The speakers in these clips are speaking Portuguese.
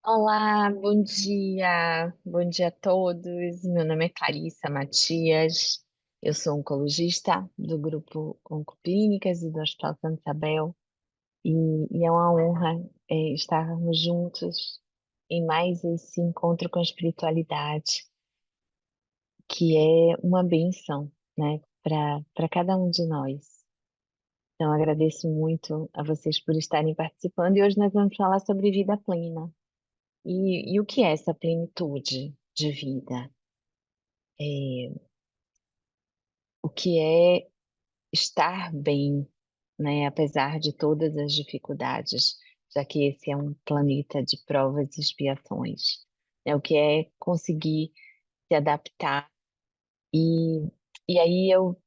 Olá, bom dia a todos. Meu nome é Clarissa Matias, eu sou oncologista do grupo Oncoclínicas e do Hospital Santa Isabel e é uma honra estarmos juntos em mais esse encontro com a espiritualidade, que é uma bênção, né, para cada um de nós. Então, agradeço muito a vocês por estarem participando e hoje nós vamos falar sobre vida plena. E o que é essa plenitude de vida? É, o que é estar bem, né, apesar de todas as dificuldades, já que esse é um planeta de provas e expiações. O que é conseguir se adaptar. E, e aí eu,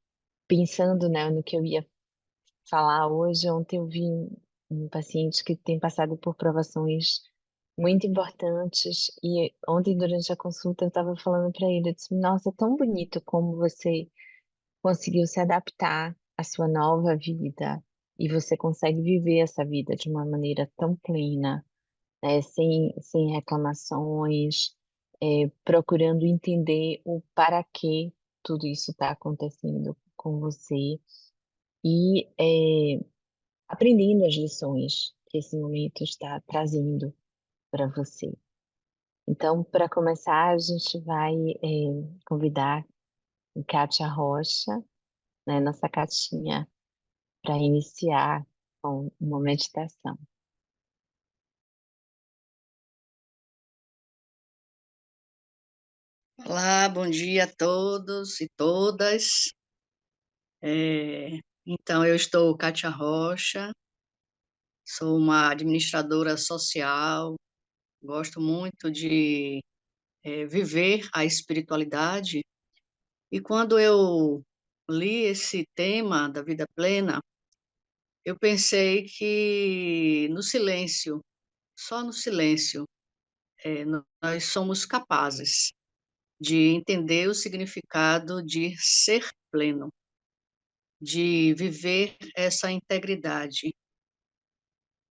pensando, né, no que eu ia falar hoje, ontem eu vi um paciente que tem passado por provações muito importantes e ontem durante a consulta eu estava falando para ele, eu disse, nossa, é tão bonito como você conseguiu se adaptar à sua nova vida e você consegue viver essa vida de uma maneira tão plena, né, sem reclamações, procurando entender o para que tudo isso está acontecendo com você e aprendendo as lições que esse momento está trazendo para você. Então, para começar, a gente vai convidar a Kátia Rocha, né, nossa Catinha, para iniciar com uma meditação. Olá, bom dia a todos e todas. Então, eu estou Kátia Rocha, sou uma administradora social, gosto muito de viver a espiritualidade. E quando eu li esse tema da vida plena, eu pensei que no silêncio, só no silêncio, nós somos capazes de entender o significado de ser pleno, de viver essa integridade,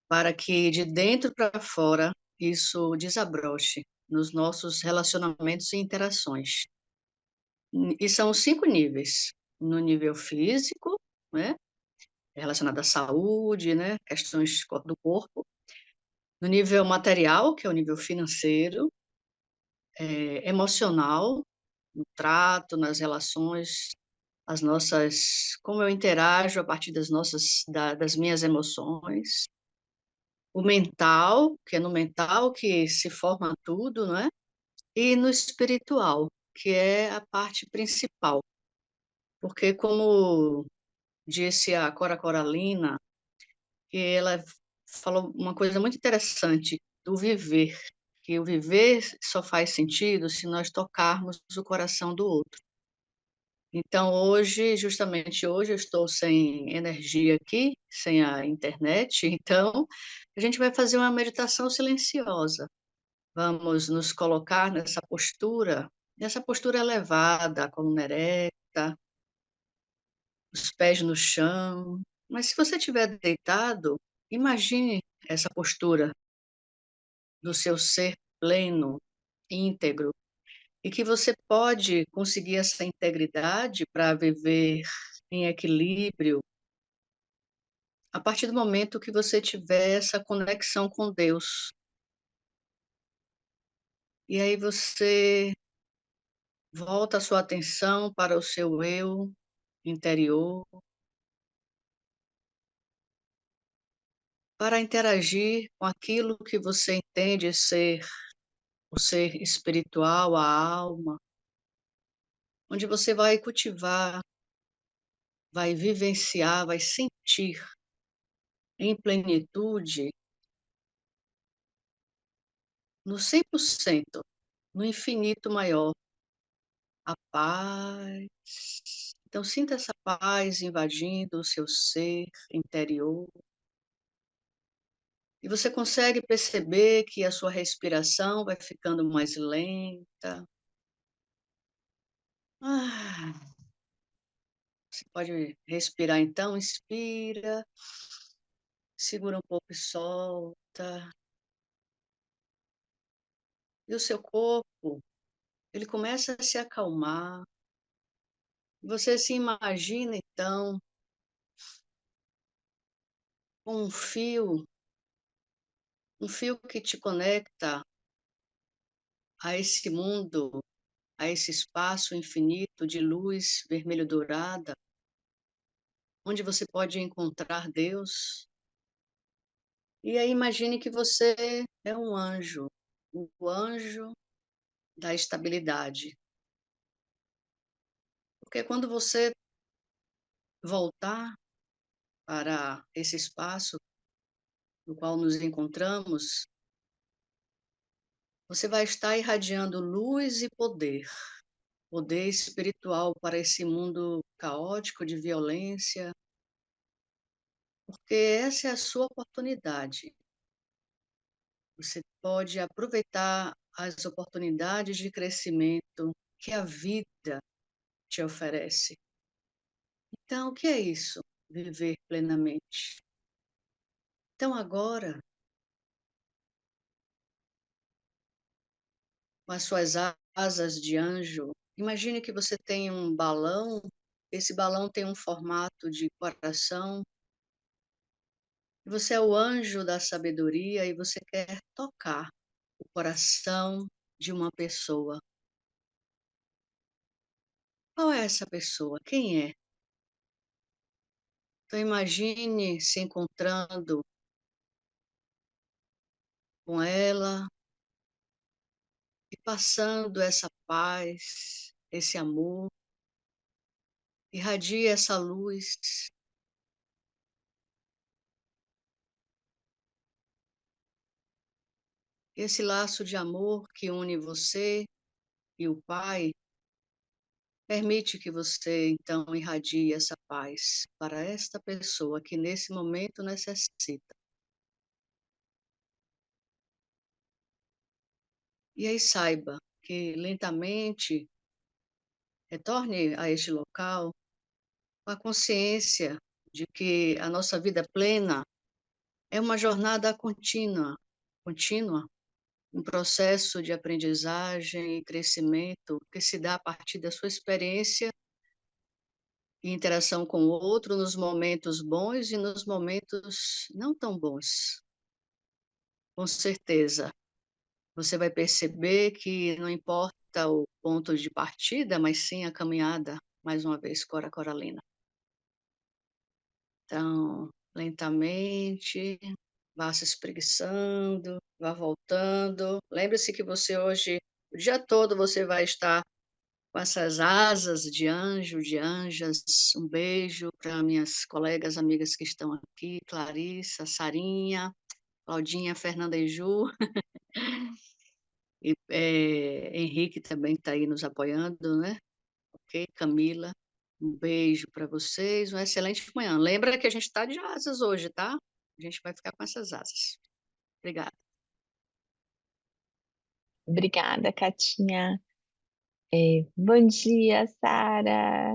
para que de dentro para fora isso desabroche nos nossos relacionamentos e interações. E são 5 níveis: no nível físico, né, relacionado à saúde, né, questões do corpo; no nível material, que é o nível financeiro; emocional, no trato, nas relações, as nossas como eu interajo a partir das minhas emoções; o mental, que é no mental que se forma tudo, não é? E no espiritual, que é a parte principal, porque como disse a Cora Coralina, que ela falou uma coisa muito interessante do viver, que o viver só faz sentido se nós tocarmos o coração do outro. Então hoje, justamente hoje, eu estou sem energia aqui, sem a internet, então a gente vai fazer uma meditação silenciosa. Vamos nos colocar nessa postura elevada, a coluna ereta, os pés no chão. Mas se você estiver deitado, imagine essa postura do seu ser pleno, íntegro, e que você pode conseguir essa integridade para viver em equilíbrio a partir do momento que você tiver essa conexão com Deus. E aí você volta a sua atenção para o seu eu interior, para interagir com aquilo que você entende ser o ser espiritual, a alma, onde você vai cultivar, vai vivenciar, vai sentir em plenitude, no 100%, no infinito maior, a paz. Então sinta essa paz invadindo o seu ser interior. E você consegue perceber que a sua respiração vai ficando mais lenta. Ah, você pode respirar então, inspira, segura um pouco e solta. e o seu corpo, ele começa a se acalmar. Você se imagina, então, com um fio que te conecta a esse mundo, a esse espaço infinito de luz vermelho-dourada, onde você pode encontrar Deus. E aí imagine que você é um anjo, o anjo da estabilidade. Porque quando você voltar para esse espaço no qual nos encontramos, você vai estar irradiando luz e poder, poder espiritual para esse mundo caótico de violência, porque essa é a sua oportunidade. Você pode aproveitar as oportunidades de crescimento que a vida te oferece. Então, o que é isso? Viver plenamente. Então, agora, com as suas asas de anjo, imagine que você tem um balão, esse balão tem um formato de coração, você é o anjo da sabedoria e você quer tocar o coração de uma pessoa. Qual é essa pessoa? Quem é? Então, imagine se encontrando com ela e passando essa paz, esse amor, irradia essa luz. Esse laço de amor que une você e o Pai, permite que você, então, irradie essa paz para esta pessoa que nesse momento necessita. E aí saiba que lentamente retorne a este local com a consciência de que a nossa vida plena é uma jornada contínua, um processo de aprendizagem e crescimento que se dá a partir da sua experiência e interação com o outro nos momentos bons e nos momentos não tão bons. Com certeza, você vai perceber que não importa o ponto de partida, mas sim a caminhada, mais uma vez, Cora Coralina. Então, lentamente, vá se espreguiçando, vá voltando. Lembre-se que você hoje, o dia todo, você vai estar com essas asas de anjo, de anjas. Um beijo para minhas colegas, amigas que estão aqui, Clarissa, Sarinha, Claudinha, Fernanda e Ju, e Henrique também está aí nos apoiando, né? Ok, Camila, um beijo para vocês, uma excelente manhã. Lembra que a gente está de asas hoje, tá? A gente vai ficar com essas asas. Obrigada. Obrigada, Catinha. Bom dia, Sara.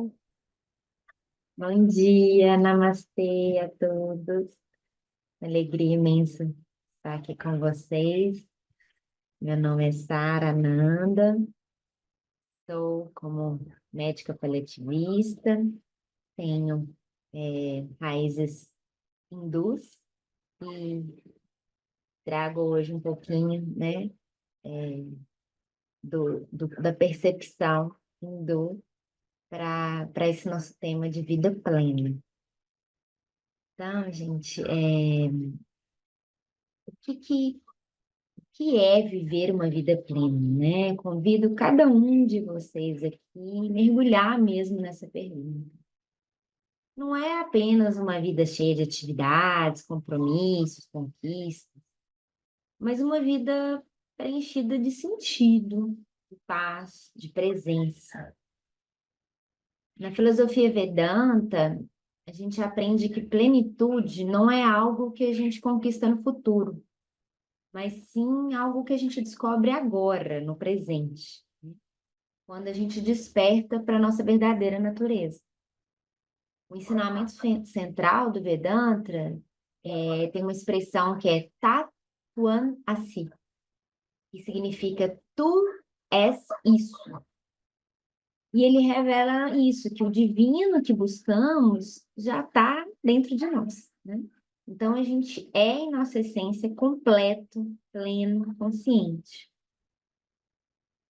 Bom dia, namastê a todos. Alegria imensa estar aqui com vocês. Meu nome é Sara Ananda, sou como médica paliativista, tenho raízes hindus e trago hoje um pouquinho, né, da percepção hindu para esse nosso tema de vida plena. Então, gente, o que é viver uma vida plena, né? Convido cada um de vocês aqui a mergulhar mesmo nessa pergunta. Não é apenas uma vida cheia de atividades, compromissos, conquistas, mas uma vida preenchida de sentido, de paz, de presença. Na filosofia Vedanta, a gente aprende que plenitude não é algo que a gente conquista no futuro, mas sim algo que a gente descobre agora, no presente, quando a gente desperta para a nossa verdadeira natureza. O ensinamento central do Vedanta tem uma expressão que é Tatuan Asi, que significa tu és isso. E ele revela isso, que o divino que buscamos já está dentro de nós, né? Então, a gente é, em nossa essência, completo, pleno, consciente.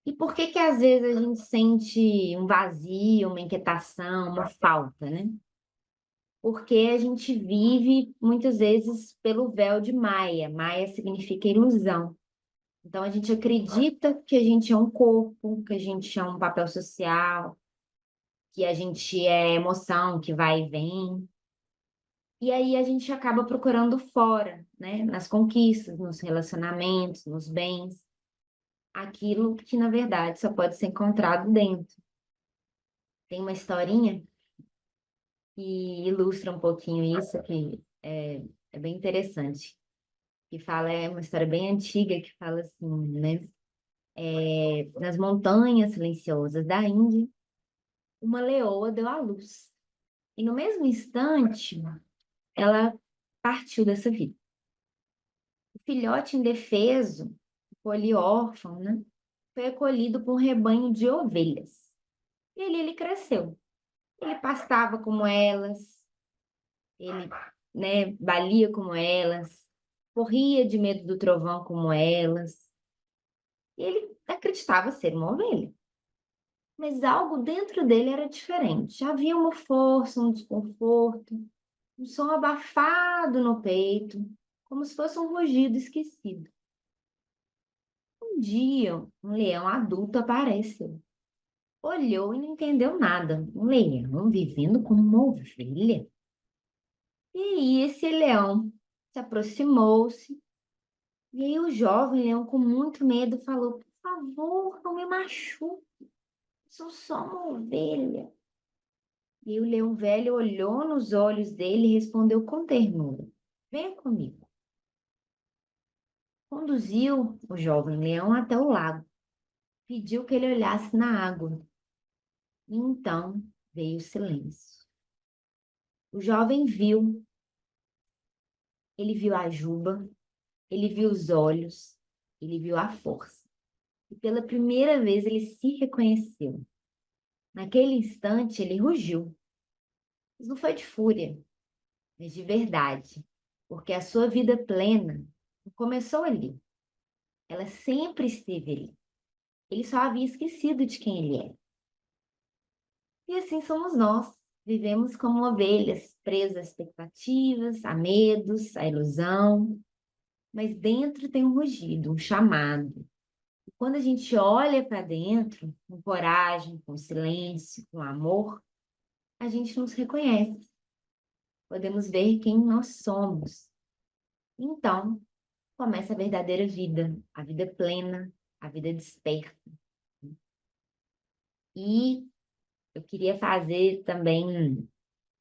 E por que que às vezes a gente sente um vazio, uma inquietação, uma falta, né? Porque a gente vive, muitas vezes, pelo véu de Maia. Maia significa ilusão. Então, a gente acredita que a gente é um corpo, que a gente é um papel social, que a gente é emoção que vai e vem. E aí a gente acaba procurando fora, né? Nas conquistas, nos relacionamentos, nos bens, aquilo que na verdade só pode ser encontrado dentro. Tem uma historinha que ilustra um pouquinho isso, que é bem interessante. Que fala, é uma história bem antiga, que fala assim, né? Nas montanhas silenciosas da Índia, uma leoa deu à luz. E no mesmo instante, ela partiu dessa vida. O filhote indefeso, ficou ali órfão, né? Foi acolhido por um rebanho de ovelhas. E ali ele cresceu. Ele pastava como elas, ele, né, balia como elas, corria de medo do trovão como elas. E ele acreditava ser uma ovelha. Mas algo dentro dele era diferente. Havia uma força, um desconforto, um som abafado no peito, como se fosse um rugido esquecido. Um dia, um leão adulto apareceu. Olhou e não entendeu nada. Um leão vivendo como uma ovelha? E aí esse leão se aproximou-se. E aí o jovem leão, com muito medo, falou: por favor, não me machuque. Sou só uma ovelha. E o leão velho olhou nos olhos dele e respondeu com ternura: venha comigo. Conduziu o jovem leão até o lago. Pediu que ele olhasse na água. E então veio o silêncio. O jovem viu, ele viu a juba, ele viu os olhos, ele viu a força. E pela primeira vez ele se reconheceu. Naquele instante ele rugiu. Mas não foi de fúria, mas de verdade. Porque a sua vida plena não começou ali. Ela sempre esteve ali. Ele só havia esquecido de quem ele era. E assim somos nós. Vivemos como ovelhas, presas a expectativas, a medos, a ilusão. Mas dentro tem um rugido, um chamado. E quando a gente olha para dentro, com coragem, com silêncio, com amor, a gente nos reconhece. Podemos ver quem nós somos. Então, começa a verdadeira vida, a vida plena, a vida desperta. E eu queria fazer também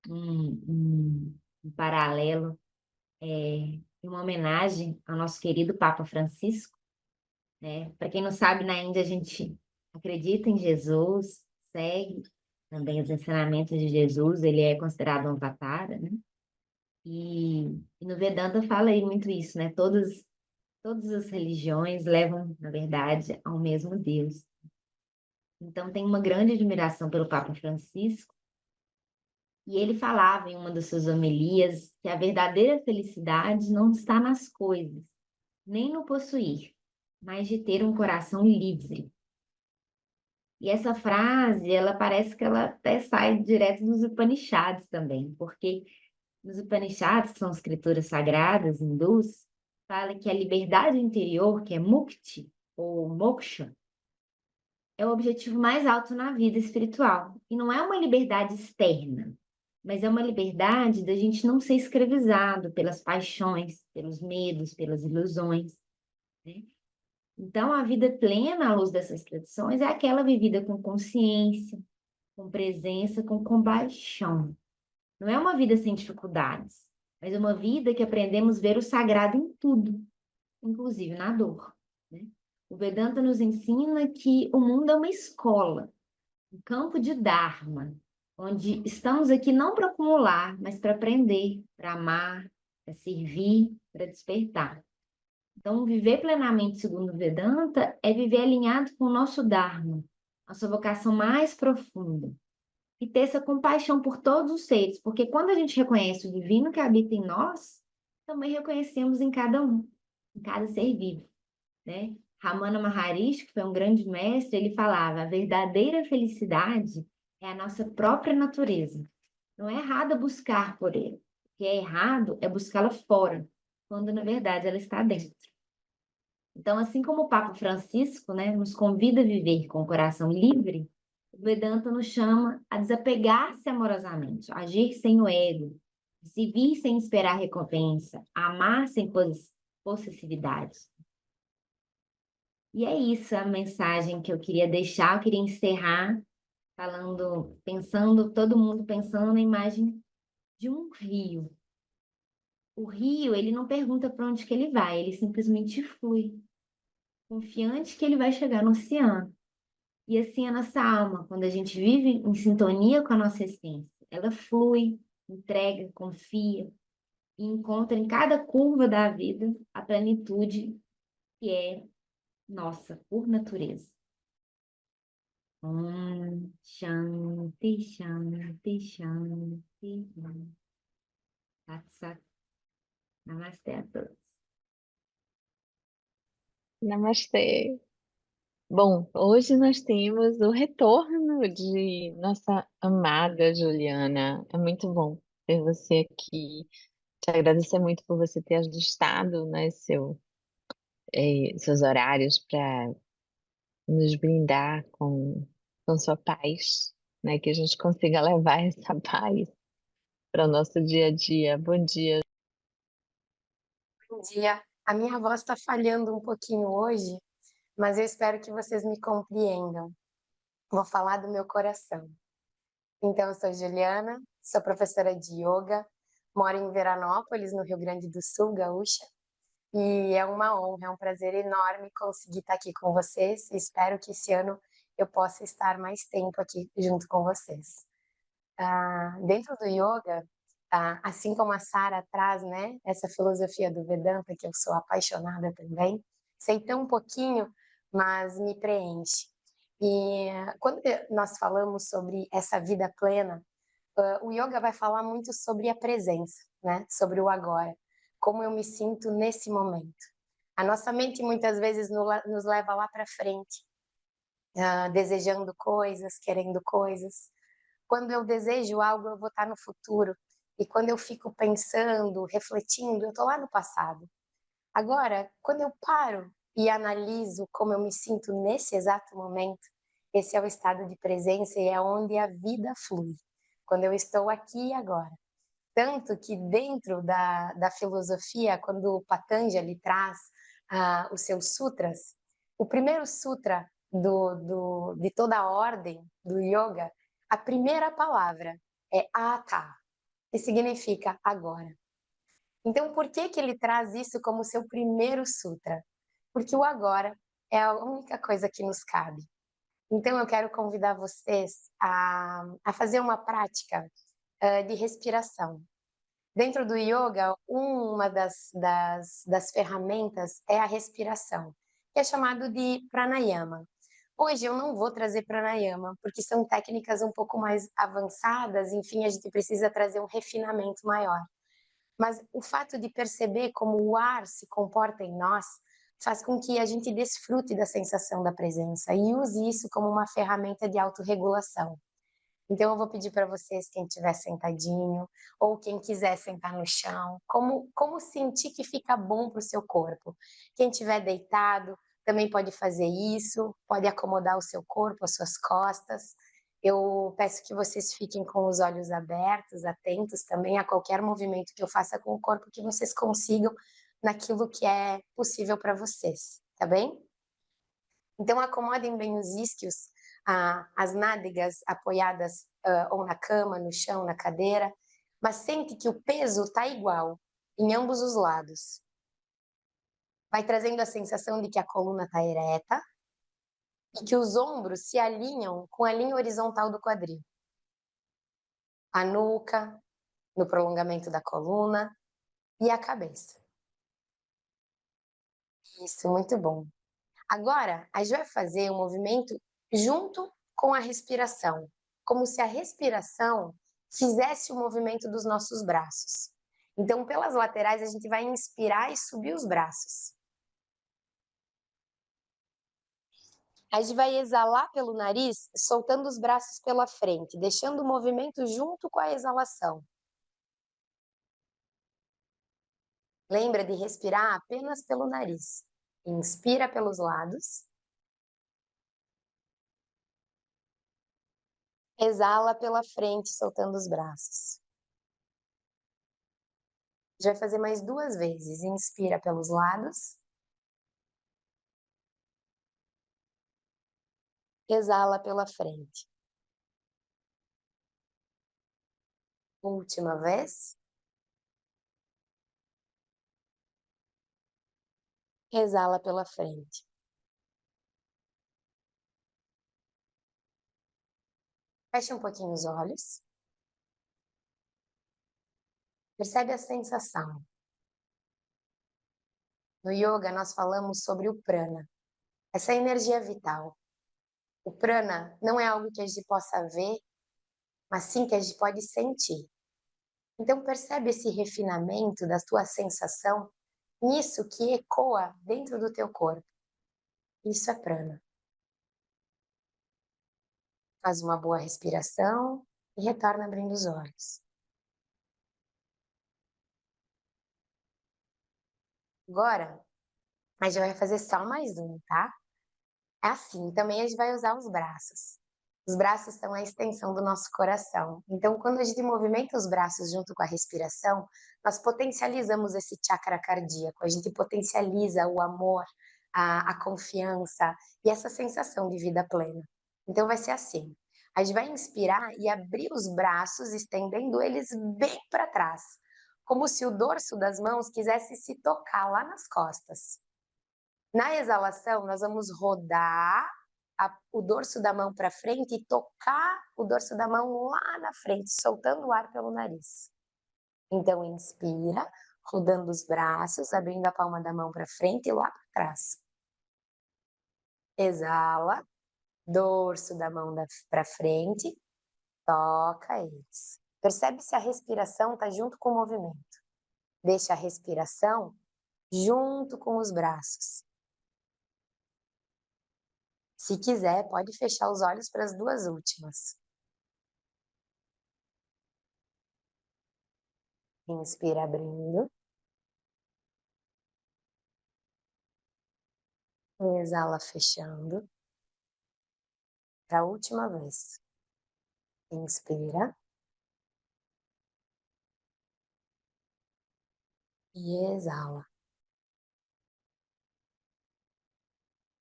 um paralelo, uma homenagem ao nosso querido Papa Francisco, né? Para quem não sabe, na Índia a gente acredita em Jesus, segue também os ensinamentos de Jesus, ele é considerado um avatara, né? E no Vedanta fala aí muito isso, né? Todas as religiões levam, na verdade, ao mesmo Deus. Então, tem uma grande admiração pelo Papa Francisco, e ele falava em uma das suas homilias que a verdadeira felicidade não está nas coisas, nem no possuir, mas de ter um coração livre. E essa frase, ela parece que ela até sai direto dos Upanishads também, porque nos Upanishads, que são escrituras sagradas hindus, fala que a liberdade interior, que é mukti, ou moksha, é o objetivo mais alto na vida espiritual. E não é uma liberdade externa, mas é uma liberdade da gente não ser escravizado pelas paixões, pelos medos, pelas ilusões, né? Então, a vida plena, à luz dessas tradições, é aquela vivida com consciência, com presença, com compaixão. Não é uma vida sem dificuldades, mas é uma vida que aprendemos a ver o sagrado em tudo, inclusive na dor, né? O Vedanta nos ensina que o mundo é uma escola, um campo de Dharma, onde estamos aqui não para acumular, mas para aprender, para amar, para servir, para despertar. Então, viver plenamente segundo o Vedanta é viver alinhado com o nosso Dharma, nossa vocação mais profunda. E ter essa compaixão por todos os seres, porque quando a gente reconhece o divino que habita em nós, também reconhecemos em cada um, em cada ser vivo, né? Ramana Maharishi, que foi um grande mestre, ele falava: a verdadeira felicidade é a nossa própria natureza. Não é errado buscar por ele. O que é errado é buscá-la fora, quando na verdade ela está dentro. Então, assim como o Papa Francisco, né, nos convida a viver com o coração livre, o Vedanta nos chama a desapegar-se amorosamente, a agir sem o ego, servir sem esperar recompensa, a amar sem possessividade. E é isso a mensagem que eu queria deixar, eu queria encerrar falando, pensando, todo mundo pensando na imagem de um rio. O rio, ele não pergunta para onde que ele vai, ele simplesmente flui, confiante que ele vai chegar no oceano. E assim é a nossa alma, quando a gente vive em sintonia com a nossa essência, ela flui, entrega, confia e encontra em cada curva da vida a plenitude que é nossa por natureza. Shanti, Shanti, Shanti. Sat, Sat. Namastê a todos. Namastê. Bom, hoje nós temos o retorno de nossa amada Juliana. É muito bom ter você aqui. Te agradecer muito por você ter ajustado, né, seus horários para nos brindar com sua paz, né, que a gente consiga levar essa paz para o nosso dia a dia. Bom dia. Bom dia. A minha voz está falhando um pouquinho hoje, mas eu espero que vocês me compreendam. Vou falar do meu coração. Então, eu sou Juliana, sou professora de yoga, moro em Veranópolis, no Rio Grande do Sul, gaúcha, e é uma honra, é um prazer enorme conseguir estar aqui com vocês. Espero que esse ano eu possa estar mais tempo aqui junto com vocês. Dentro do yoga, assim como a Sara traz, né, essa filosofia do Vedanta, que eu sou apaixonada também, sei tão pouquinho, mas me preenche. E quando nós falamos sobre essa vida plena, o yoga vai falar muito sobre a presença, né, sobre o agora, como eu me sinto nesse momento. A nossa mente muitas vezes nos leva lá para frente, desejando coisas, querendo coisas. Quando eu desejo algo, eu vou estar no futuro. E quando eu fico pensando, refletindo, eu estou lá no passado. Agora, quando eu paro e analiso como eu me sinto nesse exato momento, esse é o estado de presença e é onde a vida flui. Quando eu estou aqui e agora. Tanto que dentro da filosofia, quando o Patanjali traz os seus sutras, o primeiro sutra de toda a ordem do yoga, a primeira palavra é ata, que significa agora. Então, por que ele traz isso como seu primeiro sutra? Porque o agora é a única coisa que nos cabe. Então, eu quero convidar vocês a fazer uma prática de respiração. Dentro do yoga, uma das ferramentas é a respiração, que é chamado de pranayama. Hoje eu não vou trazer pranayama, porque são técnicas um pouco mais avançadas, enfim, a gente precisa trazer um refinamento maior. Mas o fato de perceber como o ar se comporta em nós faz com que a gente desfrute da sensação da presença e use isso como uma ferramenta de autorregulação. Então, eu vou pedir para vocês, quem estiver sentadinho, ou quem quiser sentar no chão, como sentir que fica bom para o seu corpo. Quem estiver deitado também pode fazer isso, pode acomodar o seu corpo, as suas costas. Eu peço que vocês fiquem com os olhos abertos, atentos também a qualquer movimento que eu faça com o corpo, que vocês consigam naquilo que é possível para vocês, tá bem? Então, acomodem bem os isquios, as nádegas apoiadas ou na cama, no chão, na cadeira, mas sente que o peso está igual em ambos os lados. Vai trazendo a sensação de que a coluna está ereta e que os ombros se alinham com a linha horizontal do quadril. A nuca, no prolongamento da coluna, e a cabeça. Isso, muito bom. Agora, a gente vai fazer um movimento junto com a respiração, como se a respiração fizesse o movimento dos nossos braços. Então, pelas laterais, a gente vai inspirar e subir os braços. A gente vai exalar pelo nariz, soltando os braços pela frente, deixando o movimento junto com a exalação. Lembra de respirar apenas pelo nariz. Inspira pelos lados. Exala pela frente, soltando os braços. A gente vai fazer mais 2 vezes. Inspira pelos lados. Exala pela frente. Última vez. Exala pela frente. Fecha um pouquinho os olhos. Percebe a sensação. No yoga, nós falamos sobre o prana, essa energia vital. O prana não é algo que a gente possa ver, mas sim que a gente pode sentir. Então, percebe esse refinamento da tua sensação nisso que ecoa dentro do teu corpo. Isso é prana. Faz uma boa respiração e retorna abrindo os olhos. Agora, a gente vai fazer só mais um, tá? É assim, também a gente vai usar os braços. Os braços são a extensão do nosso coração. Então, quando a gente movimenta os braços junto com a respiração, nós potencializamos esse chakra cardíaco, a gente potencializa o amor, a confiança e essa sensação de vida plena. Então, vai ser assim. A gente vai inspirar e abrir os braços, estendendo eles bem para trás, como se o dorso das mãos quisesse se tocar lá nas costas. Na exalação, nós vamos rodar o dorso da mão para frente e tocar o dorso da mão lá na frente, soltando o ar pelo nariz. Então, inspira, rodando os braços, abrindo a palma da mão para frente e lá para trás. Exala, dorso da mão para frente, toca eles. Percebe se a respiração está junto com o movimento. Deixa a respiração junto com os braços. Se quiser, pode fechar os olhos para as 2 últimas. Inspira abrindo. Exala fechando. Para a última vez. Inspira. E exala.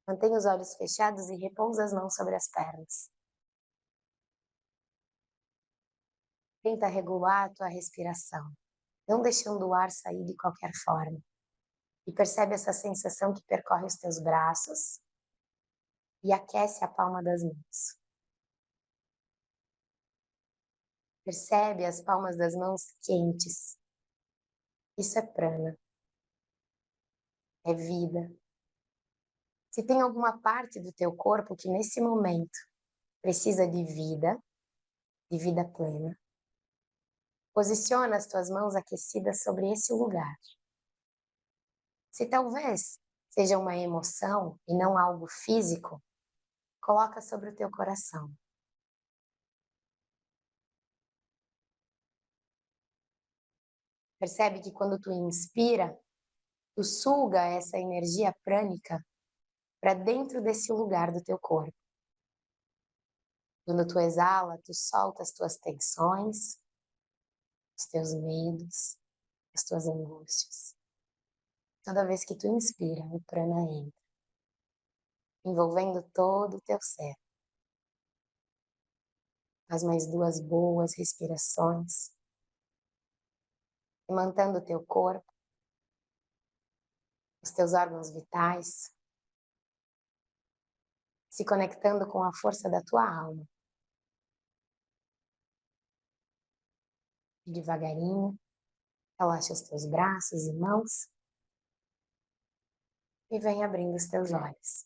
Mantenha os olhos fechados e repousa as mãos sobre as pernas. Tenta regular a tua respiração, não deixando o ar sair de qualquer forma. E percebe essa sensação que percorre os teus braços e aquece a palma das mãos. Percebe as palmas das mãos quentes. Isso é prana. É vida. Se tem alguma parte do teu corpo que nesse momento precisa de vida plena, posiciona as tuas mãos aquecidas sobre esse lugar. Se talvez seja uma emoção e não algo físico, coloca sobre o teu coração. Percebe que quando tu inspira, tu suga essa energia prânica para dentro desse lugar do teu corpo. Quando tu exala, tu solta as tuas tensões, os teus medos, as tuas angústias. Toda vez que tu inspira, o prana entra, envolvendo todo o teu ser. Faz mais 2 boas respirações, mantendo o teu corpo, os teus órgãos vitais, se conectando com a força da tua alma. E devagarinho, relaxa os teus braços e mãos. e vem abrindo os teus olhos.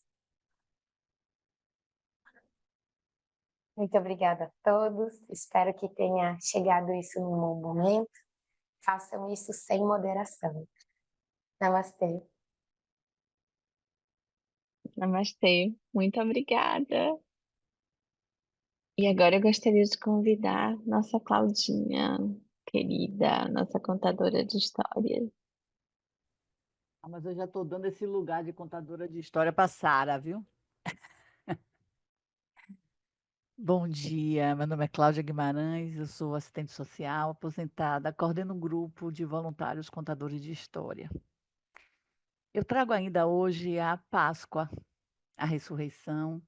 Muito obrigada a todos. Espero que tenha chegado isso num bom momento. Façam isso sem moderação. Namastê. Namastê, muito obrigada. E agora eu gostaria de convidar nossa Claudinha, querida, nossa contadora de histórias. Mas eu já estou dando esse lugar de contadora de história para Sara, viu? Bom dia, meu nome é Cláudia Guimarães, eu sou assistente social, aposentada, coordeno um grupo de voluntários contadores de história. Eu trago ainda hoje a Páscoa, a ressurreição.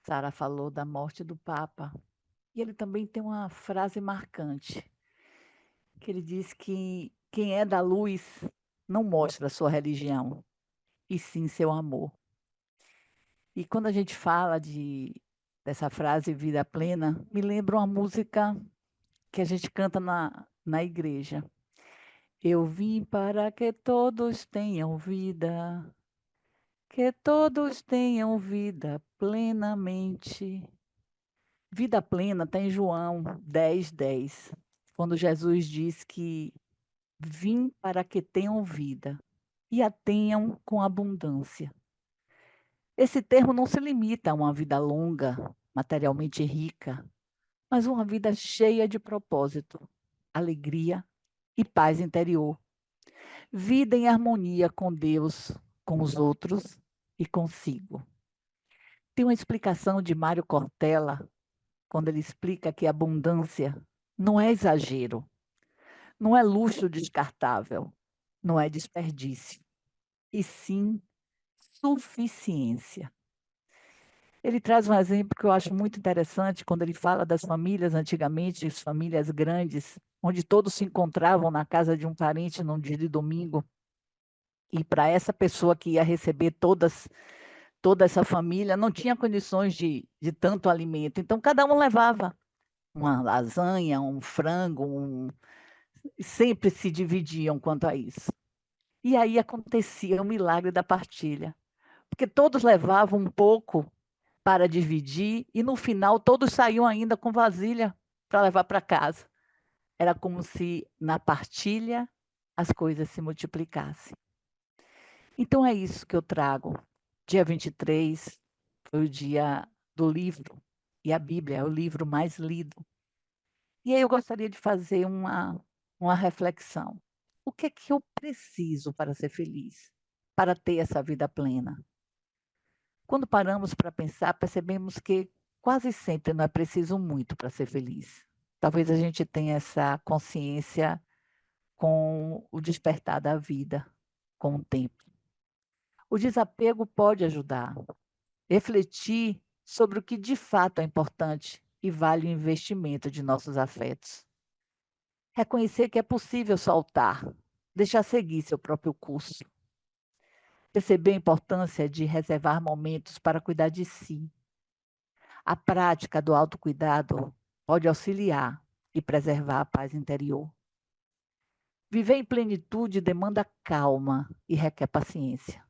Sara falou da morte do Papa, e ele também tem uma frase marcante, que ele diz que quem é da luz não mostra a sua religião, e sim seu amor. E quando a gente fala dessa frase vida plena, me lembra uma música que a gente canta na igreja. Eu vim para que todos tenham vida, que todos tenham vida plenamente. Vida plena está em João 10:10, quando Jesus diz que vim para que tenham vida e a tenham com abundância. Esse termo não se limita a uma vida longa, materialmente rica, mas uma vida cheia de propósito, alegria e paz interior. Vida em harmonia com Deus, com os outros e consigo. Tem uma explicação de Mário Cortella, quando ele explica que abundância não é exagero, não é luxo descartável, não é desperdício, e sim suficiência. Ele traz um exemplo que eu acho muito interessante, quando ele fala das famílias antigamente, as famílias grandes, onde todos se encontravam na casa de um parente num dia de domingo, e para essa pessoa que ia receber toda essa família, não tinha condições de tanto alimento, então cada um levava uma lasanha, um frango, sempre se dividiam quanto a isso. E aí acontecia o milagre da partilha, porque todos levavam um pouco para dividir e no final todos saíam ainda com vasilha para levar para casa. Era como se na partilha as coisas se multiplicassem. Então é isso que eu trago. Dia 23 foi o dia do livro, e a Bíblia é o livro mais lido. E aí eu gostaria de fazer uma reflexão. O que é que eu preciso para ser feliz? Para ter essa vida plena? Quando paramos para pensar, percebemos que quase sempre não é preciso muito para ser feliz. Talvez a gente tenha essa consciência com o despertar da vida, com o tempo. O desapego pode ajudar. Refletir sobre o que de fato é importante e vale o investimento de nossos afetos. Reconhecer que é possível soltar, deixar seguir seu próprio curso. Perceber a importância de reservar momentos para cuidar de si. A prática do autocuidado pode auxiliar e preservar a paz interior. Viver em plenitude demanda calma e requer paciência.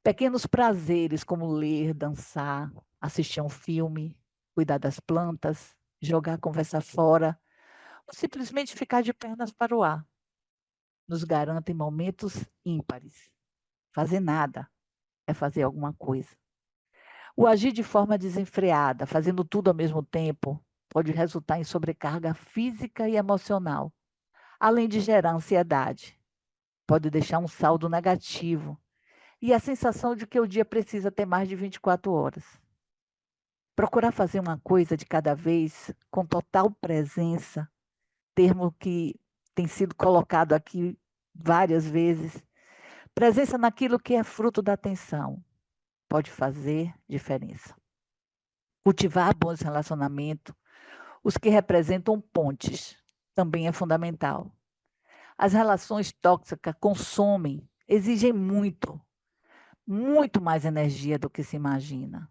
Pequenos prazeres como ler, dançar, assistir a um filme, cuidar das plantas, jogar a conversa fora, ou simplesmente ficar de pernas para o ar, nos garantem momentos ímpares. Fazer nada é fazer alguma coisa. O agir de forma desenfreada, fazendo tudo ao mesmo tempo, pode resultar em sobrecarga física e emocional, além de gerar ansiedade. Pode deixar um saldo negativo e a sensação de que o dia precisa ter mais de 24 horas. Procurar fazer uma coisa de cada vez, com total presença, termo que tem sido colocado aqui várias vezes, presença naquilo que é fruto da atenção, pode fazer diferença. Cultivar bons relacionamentos, os que representam pontes, também é fundamental. As relações tóxicas consomem, exigem muito mais energia do que se imagina.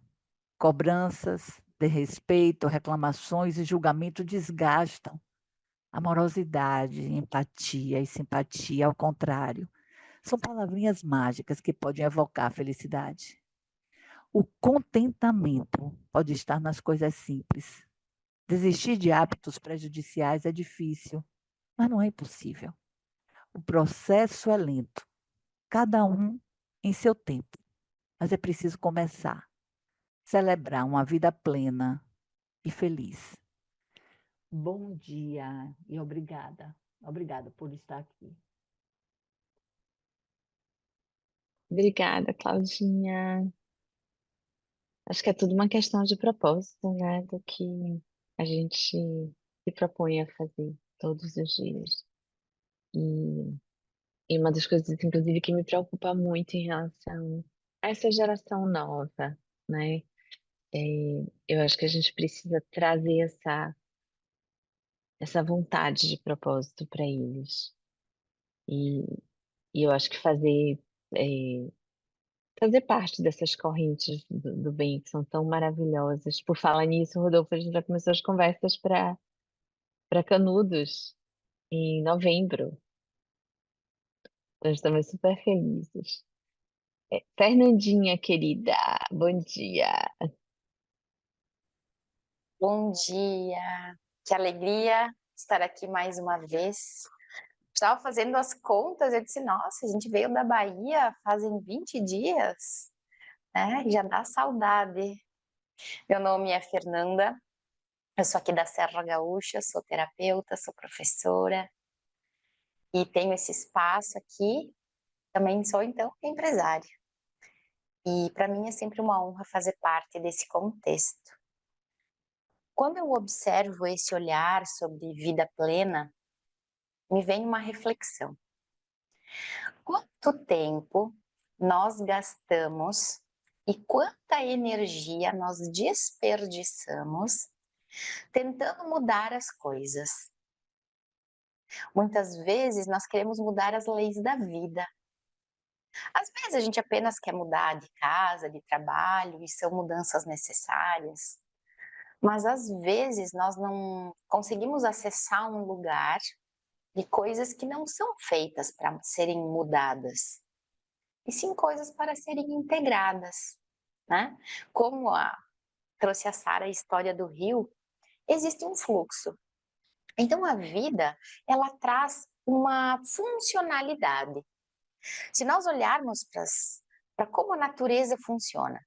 Cobranças, desrespeito, reclamações e julgamento desgastam. Amorosidade, empatia e simpatia, ao contrário, São palavrinhas mágicas que podem evocar a felicidade. O contentamento pode estar nas coisas simples. Desistir de hábitos prejudiciais é difícil, mas não é impossível. O processo é lento, cada um em seu tempo, mas é preciso começar. Celebrar uma vida plena e feliz. Bom dia e obrigada. Obrigada por estar aqui. Obrigada, Claudinha. Acho que é tudo uma questão de propósito, né? Do que a gente se propõe a fazer todos os dias. E, e uma das coisas, inclusive, que me preocupa muito em relação a essa geração nova, né? Eu acho que a gente precisa trazer essa vontade de propósito para eles. E, e eu acho que é, fazer parte dessas correntes do bem que são tão maravilhosas. Por falar nisso, Rodolfo, a gente já começou as conversas para Canudos em novembro. Nós estamos super felizes. Fernandinha, querida, bom dia. Bom dia, que alegria estar aqui mais uma vez. Estava fazendo as contas, eu disse, nossa, a gente veio da Bahia fazem 20 dias, né? Já dá saudade. Meu nome é Fernanda, eu sou aqui da Serra Gaúcha, sou terapeuta, sou professora e tenho esse espaço aqui. Também sou, então, empresária. E para mim é sempre uma honra fazer parte desse contexto. Quando eu observo esse olhar sobre vida plena, me vem uma reflexão. Quanto tempo nós gastamos e quanta energia nós desperdiçamos tentando mudar as coisas? Muitas vezes nós queremos mudar as leis da vida. Às vezes a gente apenas quer mudar de casa, de trabalho, e são mudanças necessárias. Mas às vezes nós não conseguimos acessar um lugar de coisas que não são feitas para serem mudadas, e sim coisas para serem integradas, né? Como trouxe a Sara a história do rio, existe um fluxo. Então a vida, ela traz uma funcionalidade. Se nós olharmos para como a natureza funciona,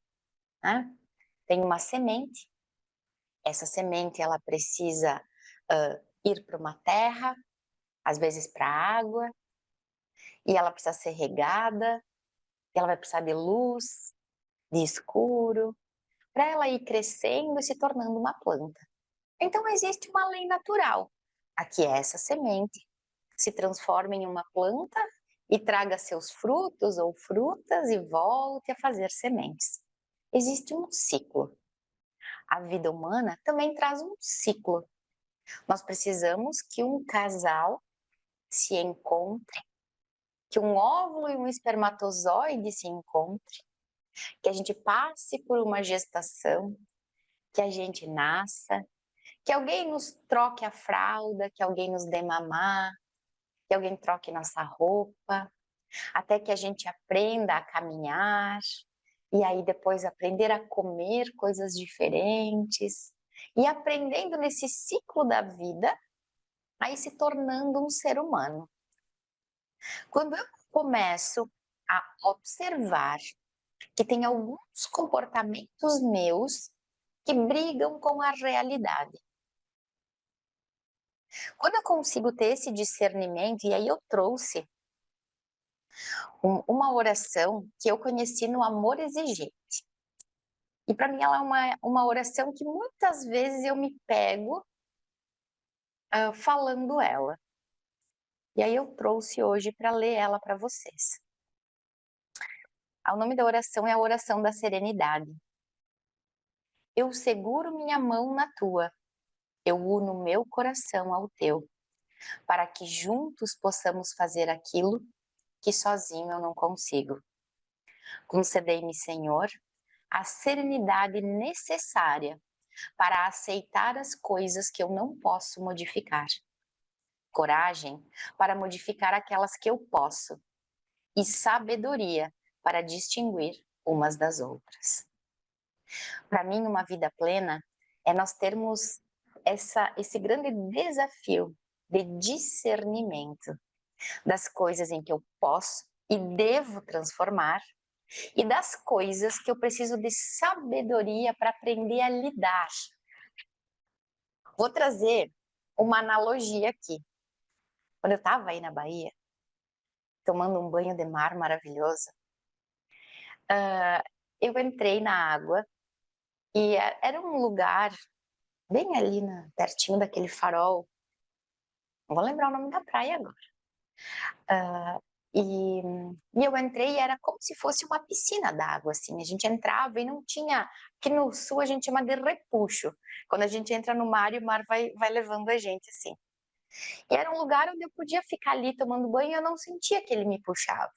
né? Tem uma semente, essa semente ela precisa ir para uma terra, às vezes para a água, e ela precisa ser regada, ela vai precisar de luz, de escuro, para ela ir crescendo e se tornando uma planta. Então existe uma lei natural, a que essa semente se transforme em uma planta e traga seus frutos ou frutas e volte a fazer sementes. Existe um ciclo. A vida humana também traz um ciclo. Nós precisamos que um casal se encontre, que um óvulo e um espermatozoide se encontrem, que a gente passe por uma gestação, que a gente nasça, que alguém nos troque a fralda, que alguém nos dê mamar, que alguém troque nossa roupa, até que a gente aprenda a caminhar, e aí depois aprender a comer coisas diferentes, e aprendendo nesse ciclo da vida, aí se tornando um ser humano. Quando eu começo a observar que tem alguns comportamentos meus que brigam com a realidade. Quando eu consigo ter esse discernimento, e aí eu trouxe uma oração que eu conheci no Amor Exigente. E para mim ela é uma oração que muitas vezes eu me pego falando ela. E aí eu trouxe hoje para ler ela para vocês. O nome da oração é a oração da serenidade. Eu seguro minha mão na tua, eu uno meu coração ao teu, para que juntos possamos fazer aquilo que sozinho eu não consigo. Concedei-me, Senhor, a serenidade necessária para aceitar as coisas que eu não posso modificar. Coragem para modificar aquelas que eu posso. e sabedoria para distinguir umas das outras. Para mim, uma vida plena é nós termos esse grande desafio de discernimento das coisas em que eu posso e devo transformar e das coisas que eu preciso de sabedoria para aprender a lidar. Vou trazer uma analogia aqui. Quando eu estava aí na Bahia, tomando um banho de mar maravilhoso, eu entrei na água e era um lugar bem ali pertinho daquele farol. Não vou lembrar o nome da praia agora. E eu entrei e era como se fosse uma piscina d'água, assim. A gente entrava e não tinha... Aqui no sul a gente chama de repuxo. Quando a gente entra no mar e o mar vai levando a gente, assim. E era um lugar onde eu podia ficar ali tomando banho e eu não sentia que ele me puxava.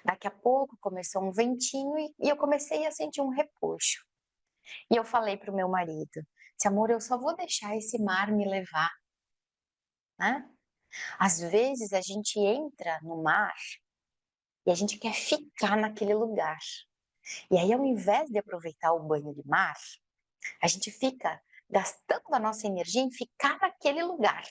Daqui a pouco começou um ventinho e eu comecei a sentir um repuxo. E eu falei para o meu marido, amor, eu só vou deixar esse mar me levar, né? Às vezes a gente entra no mar e a gente quer ficar naquele lugar. E aí, ao invés de aproveitar o banho de mar, a gente fica gastando a nossa energia em ficar naquele lugar.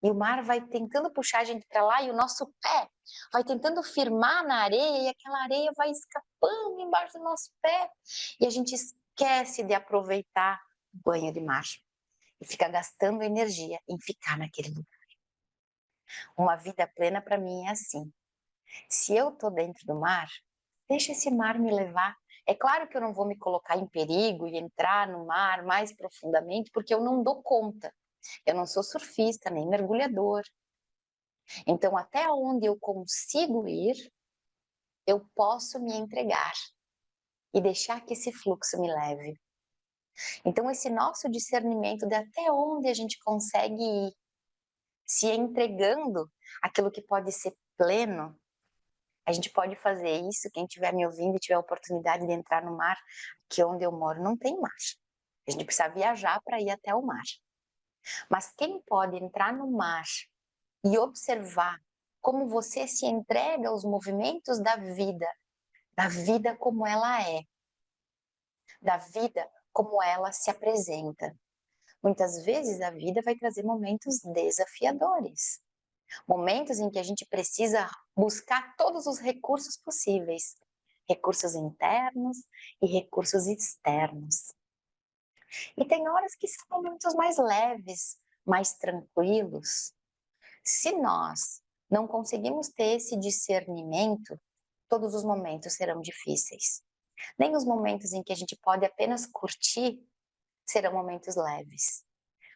E o mar vai tentando puxar a gente para lá e o nosso pé vai tentando firmar na areia e aquela areia vai escapando embaixo do nosso pé. E a gente esquece de aproveitar o banho de mar e fica gastando energia em ficar naquele lugar. Uma vida plena para mim é assim. Se eu estou dentro do mar, deixa esse mar me levar. É claro que eu não vou me colocar em perigo e entrar no mar mais profundamente, porque eu não dou conta. Eu não sou surfista, nem mergulhador. Então, até onde eu consigo ir, eu posso me entregar e deixar que esse fluxo me leve. Então, esse nosso discernimento de até onde a gente consegue ir, se entregando aquilo que pode ser pleno, a gente pode fazer isso, quem estiver me ouvindo e tiver a oportunidade de entrar no mar, que onde eu moro não tem mar. A gente precisa viajar para ir até o mar. Mas quem pode entrar no mar e observar como você se entrega aos movimentos da vida como ela é, da vida como ela se apresenta. Muitas vezes a vida vai trazer momentos desafiadores. Momentos em que a gente precisa buscar todos os recursos possíveis, recursos internos e recursos externos. E tem horas que são momentos mais leves, mais tranquilos. Se nós não conseguimos ter esse discernimento, todos os momentos serão difíceis. Nem os momentos em que a gente pode apenas curtir serão momentos leves.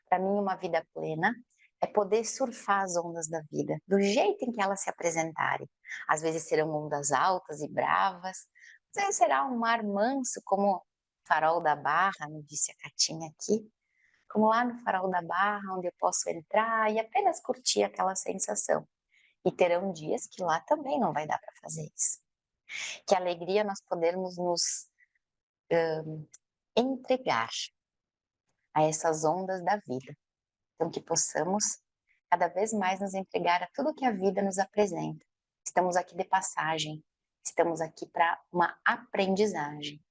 Para mim, uma vida plena é poder surfar as ondas da vida, do jeito em que elas se apresentarem. Às vezes serão ondas altas e bravas, às vezes será um mar manso, como o Farol da Barra, me disse a Catinha aqui, como lá no Farol da Barra, onde eu posso entrar e apenas curtir aquela sensação. E terão dias que lá também não vai dar para fazer isso. Que alegria nós podermos nos entregar a essas ondas da vida. Então, que possamos cada vez mais nos entregar a tudo que a vida nos apresenta. Estamos aqui de passagem, estamos aqui para uma aprendizagem.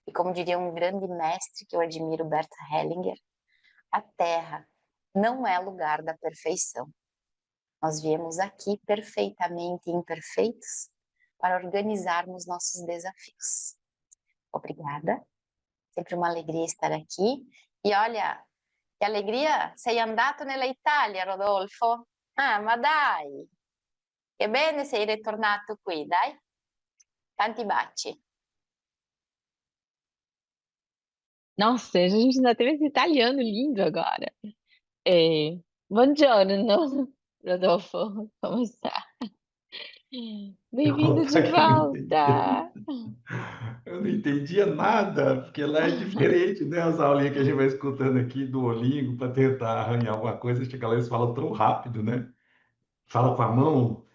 E como diria um grande mestre que eu admiro, Bert Hellinger, a Terra não é lugar da perfeição. Nós viemos aqui perfeitamente imperfeitos para organizarmos nossos desafios. Obrigada, sempre uma alegria estar aqui. E olha, che allegria, sei andato nell'Italia, Rodolfo? Ah, ma dai! Che bene sei ritornato qui, dai. Tanti baci. Nossa, a gente ainda teve esse italiano lindo agora. Buongiorno, Rodolfo, como está? Bem-vindo de Opa, que eu não entendi. volta. Eu não entendia nada, porque lá é diferente, né? As aulinhas que a gente vai escutando aqui do Olingo para tentar arranhar alguma coisa, chega lá e eles falam tão rápido, né? Fala com a mão.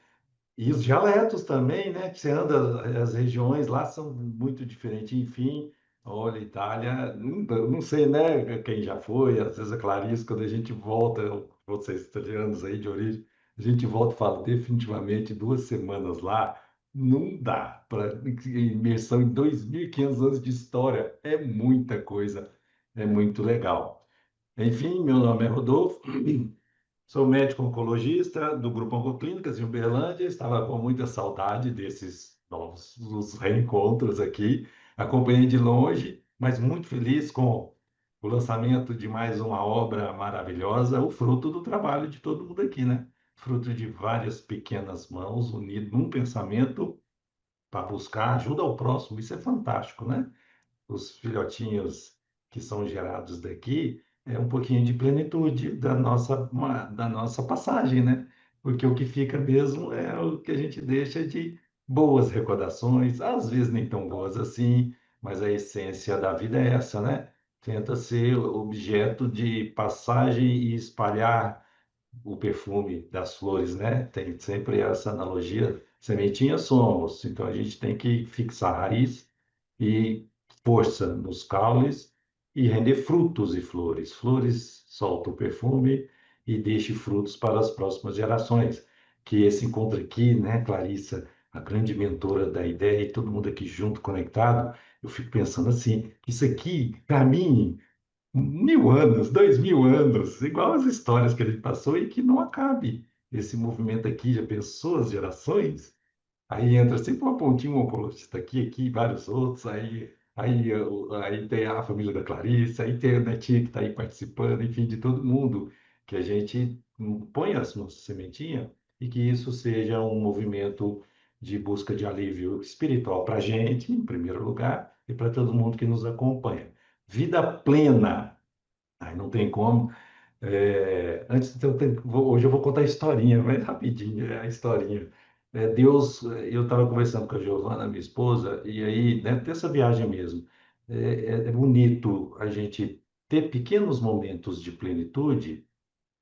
E os dialetos também, né? Que você anda, as regiões lá são muito diferentes. Enfim, olha, Itália, não sei, né? Quem já foi, às vezes a Clarice, quando a gente volta, vocês italianos aí de origem, A gente volta e fala, definitivamente 2 semanas lá não dá para imersão em 2.500 anos de história. É muita coisa, é muito legal. Enfim, meu nome é Rodolfo, sou médico oncologista do Grupo Oncoclínicas em Uberlândia. Estava com muita saudade desses novos os reencontros aqui. Acompanhei de longe, mas muito feliz com o lançamento de mais uma obra maravilhosa, o fruto do trabalho de todo mundo aqui, né? Fruto de várias pequenas mãos unidas num pensamento para buscar ajuda ao próximo. Isso é fantástico, né? Os filhotinhos que são gerados daqui é um pouquinho de plenitude da nossa passagem, né? Porque o que fica mesmo é o que a gente deixa de boas recordações, às vezes nem tão boas assim, mas a essência da vida é essa, né? Tenta ser objeto de passagem e espalhar o perfume das flores, né? Tem sempre essa analogia. Sementinha somos, então a gente tem que fixar a raiz e força nos caules e render frutos e flores. Flores soltam o perfume e deixe frutos para as próximas gerações. Que esse encontro aqui, né, Clarissa, a grande mentora da ideia, e todo mundo aqui junto, conectado, eu fico pensando assim, isso aqui, para mim, 1.000 anos, 2.000 anos, igual as histórias que ele passou e que não acabe. Esse movimento aqui já pensou as gerações? Aí entra sempre uma pontinha, um oncologista aqui, aqui, vários outros, aí tem a família da Clarice, aí tem a netinha que está aí participando, enfim, de todo mundo, que a gente põe as nossas sementinhas e que isso seja um movimento de busca de alívio espiritual para a gente, em primeiro lugar, e para todo mundo que nos acompanha. Vida plena. Aí não tem como. Antes, hoje eu vou contar a historinha, mas rapidinho, é a historinha. Deus, eu estava conversando com a Giovana, minha esposa, e aí, né, dessa viagem mesmo, é bonito a gente ter pequenos momentos de plenitude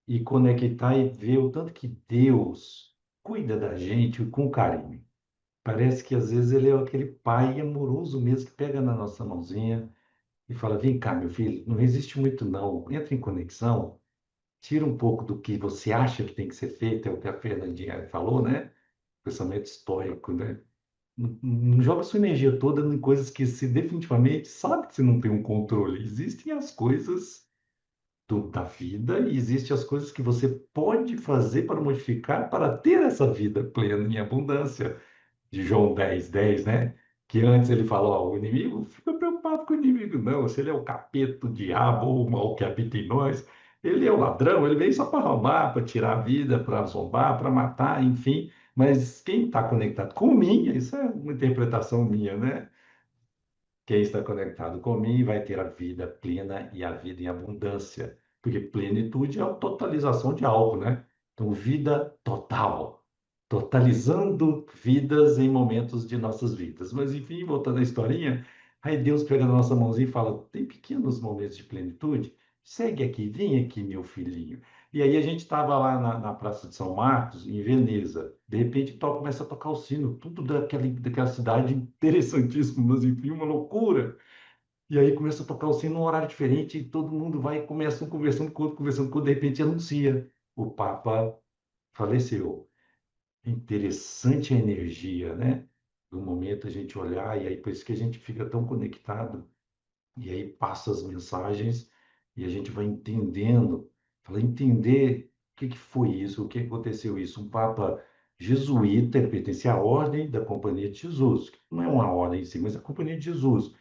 e conectar e ver o tanto que Deus cuida da gente com carinho. Parece que às vezes ele é aquele pai amoroso mesmo que pega na nossa mãozinha e fala: Vem cá, meu filho, não existe muito não, entra em conexão. Tira um pouco do que você acha que tem que ser feito, é o que a Fernandinha falou, né? Pensamento estoico, né? Não joga sua energia toda em coisas que se definitivamente sabe que você não tem um controle. Existem as coisas da vida e existem as coisas que você pode fazer para modificar para ter essa vida plena em abundância de João 10:10, né? Que antes ele falou, ó, o inimigo, fica preocupado com o inimigo, não. Se ele é o capeta, o diabo ou o mal que habita em nós, ele é o ladrão, ele vem só para roubar, para tirar a vida, para zombar, para matar, enfim. Mas quem está conectado com mim, isso é uma interpretação minha, né? Quem está conectado com mim vai ter a vida plena e a vida em abundância, porque plenitude é a totalização de algo, né? Então, vida total, totalizando vidas em momentos de nossas vidas. Mas, enfim, voltando à historinha, aí Deus pega na nossa mãozinha e fala: tem pequenos momentos de plenitude? Segue aqui, vem aqui, meu filhinho. E aí a gente estava lá na Praça de São Marcos, em Veneza. De repente começa a tocar o sino, tudo daquela cidade interessantíssima, mas enfim, uma loucura. E aí começa a tocar o sino num horário diferente, e todo mundo vai e começa um conversando com outro, de repente anuncia: o Papa faleceu. Interessante a energia, né? Do momento a gente olhar, e aí por isso que a gente fica tão conectado. E aí passa as mensagens e a gente vai entendendo, fala, entender o que foi isso, o que aconteceu isso. Um Papa jesuíta, ele pertencia à Ordem da Companhia de Jesus, que não é uma ordem em si, mas a Companhia de Jesus,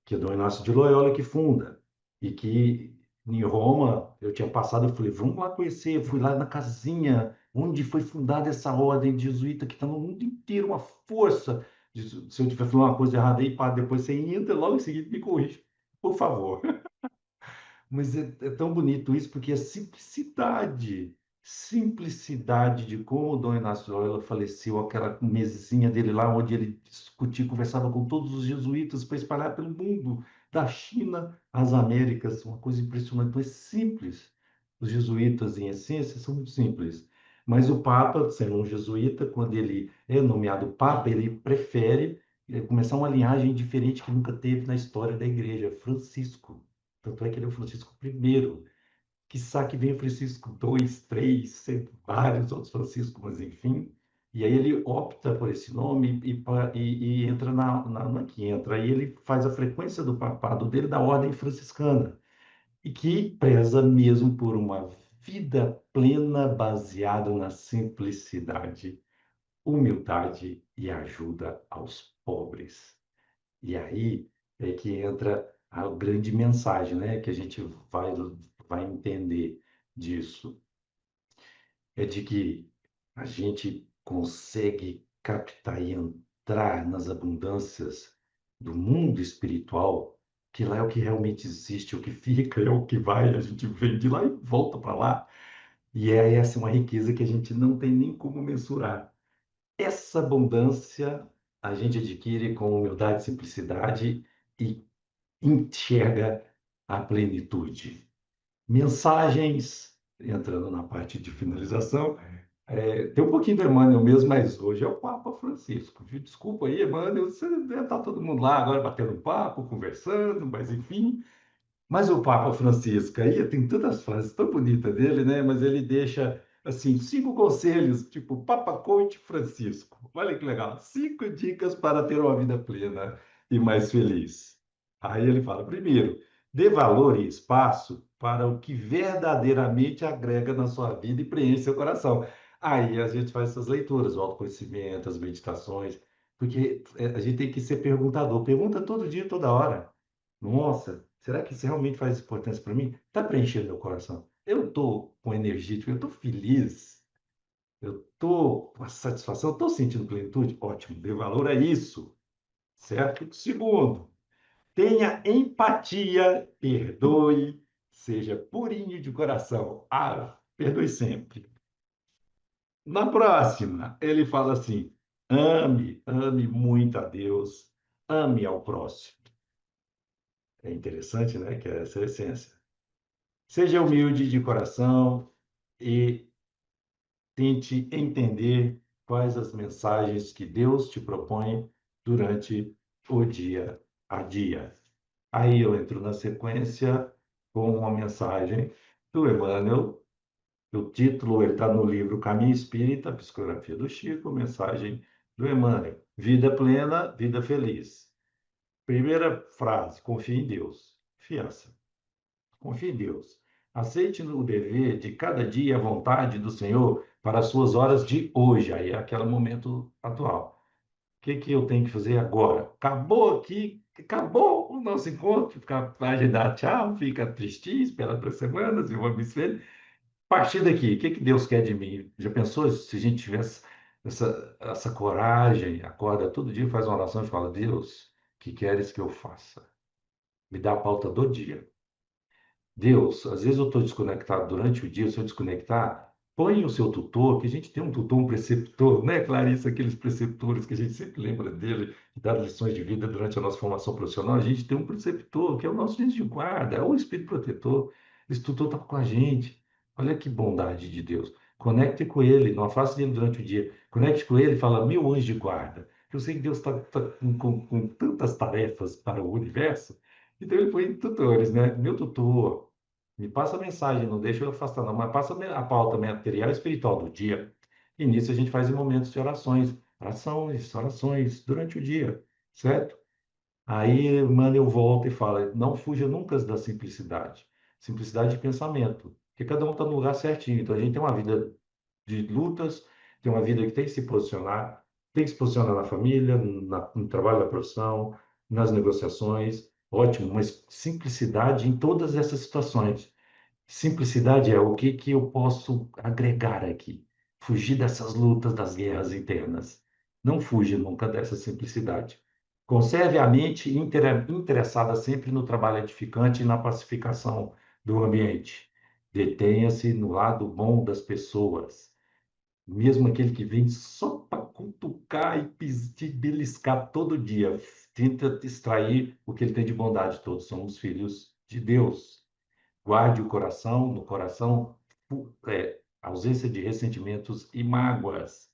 que é Dom Inácio de Loyola que funda, e que em Roma eu tinha passado, eu falei, vamos lá conhecer, eu fui lá na casinha onde foi fundada essa ordem jesuíta que está no mundo inteiro, uma força. Se eu estiver falando uma coisa errada aí, pá, depois você entra, logo em seguida me corrige, por favor. Mas é tão bonito isso, porque a simplicidade de como o Dom Inácio Loyola faleceu, aquela mesinha dele lá, onde ele discutia, conversava com todos os jesuítas para espalhar pelo mundo, da China às Américas, uma coisa impressionante, mas simples. Os jesuítas, em essência, são muito simples. Mas o Papa, sendo um jesuíta, quando ele é nomeado Papa, ele prefere começar uma linhagem diferente que nunca teve na história da Igreja, Francisco. Tanto é que ele é o Francisco I, quiçá que venha Francisco II, III, vários outros Francisco, mas enfim. E aí ele opta por esse nome e entra não é que entra, aí ele faz a frequência do papado dele da ordem franciscana, e que preza mesmo por uma vida plena baseada na simplicidade, humildade e ajuda aos pobres. E aí é que entra a grande mensagem, né, que a gente vai entender disso. É de que a gente consegue captar e entrar nas abundâncias do mundo espiritual, que lá é o que realmente existe, o que fica, é o que vai, a gente vem de lá e volta para lá. E é essa uma riqueza que a gente não tem nem como mensurar. Essa abundância a gente adquire com humildade, simplicidade e enxerga a plenitude. Mensagens, entrando na parte de finalização, tem um pouquinho do Emmanuel mesmo, mas hoje é o Papa Francisco. Viu? Desculpa aí, Emmanuel, você deve estar todo mundo lá agora batendo papo, conversando, mas enfim. Mas o Papa Francisco aí tem tantas frases tão bonitas dele, né? Mas ele deixa assim 5 conselhos, tipo Papa Coach Francisco. Olha que legal, 5 dicas para ter uma vida plena e mais feliz. Aí ele fala, primeiro, dê valor e espaço para o que verdadeiramente agrega na sua vida e preenche seu coração. Aí a gente faz essas leituras, o autoconhecimento, as meditações, porque a gente tem que ser perguntador. Pergunta todo dia, toda hora. Nossa, será que isso realmente faz importância para mim? Está preenchendo meu coração. Eu estou com energia, tipo, eu estou feliz, eu estou com satisfação, estou sentindo plenitude. Ótimo, dê valor a isso, certo? Segundo, tenha empatia, perdoe, seja purinho de coração. Ah, perdoe sempre. Na próxima, ele fala assim: ame muito a Deus, ame ao próximo. É interessante, né? Que é essa a essência. Seja humilde de coração e tente entender quais as mensagens que Deus te propõe durante o dia a dia. Aí eu entro na sequência com uma mensagem do Emmanuel. O título está no livro Caminho Espírita, Psicografia do Chico, mensagem do Emmanuel. Vida plena, vida feliz. Primeira frase, confie em Deus. Fiança. Confie em Deus. Aceite o dever de cada dia a vontade do Senhor para as suas horas de hoje. Aí é aquele momento atual. O que que eu tenho que fazer agora? Acabou aqui, acabou o nosso encontro. Fica a agendar tchau, fica tristinho, espera 2 semanas e vou me ver. A partir daqui, o que que Deus quer de mim? Já pensou se a gente tivesse essa coragem, acorda todo dia, faz uma oração e fala: Deus, o que queres que eu faça? Me dá a pauta do dia. Deus, às vezes eu estou desconectado durante o dia, se eu desconectar, põe o seu tutor, que a gente tem um tutor, um preceptor, né, Clarissa? Aqueles preceptores que a gente sempre lembra dele, que dá lições de vida durante a nossa formação profissional. A gente tem um preceptor, que é o nosso anjo de guarda, é o espírito protetor. Esse tutor está com a gente. Olha que bondade de Deus. Conecte com ele, não afaste dele durante o dia. Conecte com ele e fala, meu anjo de guarda. Eu sei que Deus está com tantas tarefas para o universo, então ele põe tutores, né? Meu tutor, me passa a mensagem, não deixa eu afastar, não, mas passa a pauta material e espiritual do dia. E nisso a gente faz em momentos de orações durante o dia, certo? Aí Emmanuel volta e fala: não fuja nunca da simplicidade. Simplicidade de pensamento, porque cada um está no lugar certinho. Então a gente tem uma vida de lutas, tem uma vida que tem que se posicionar, tem que se posicionar na família, no trabalho da profissão, nas negociações. Ótimo, mas simplicidade em todas essas situações. Simplicidade é o que que eu posso agregar aqui. Fugir dessas lutas, das guerras internas. Não fuja nunca dessa simplicidade. Conserve a mente interessada sempre no trabalho edificante e na pacificação do ambiente. Detenha-se no lado bom das pessoas. Mesmo aquele que vem só para cutucar e te beliscar todo dia, tenta extrair o que ele tem de bondade. Todos somos filhos de Deus. Guarde o coração, no coração, ausência de ressentimentos e mágoas.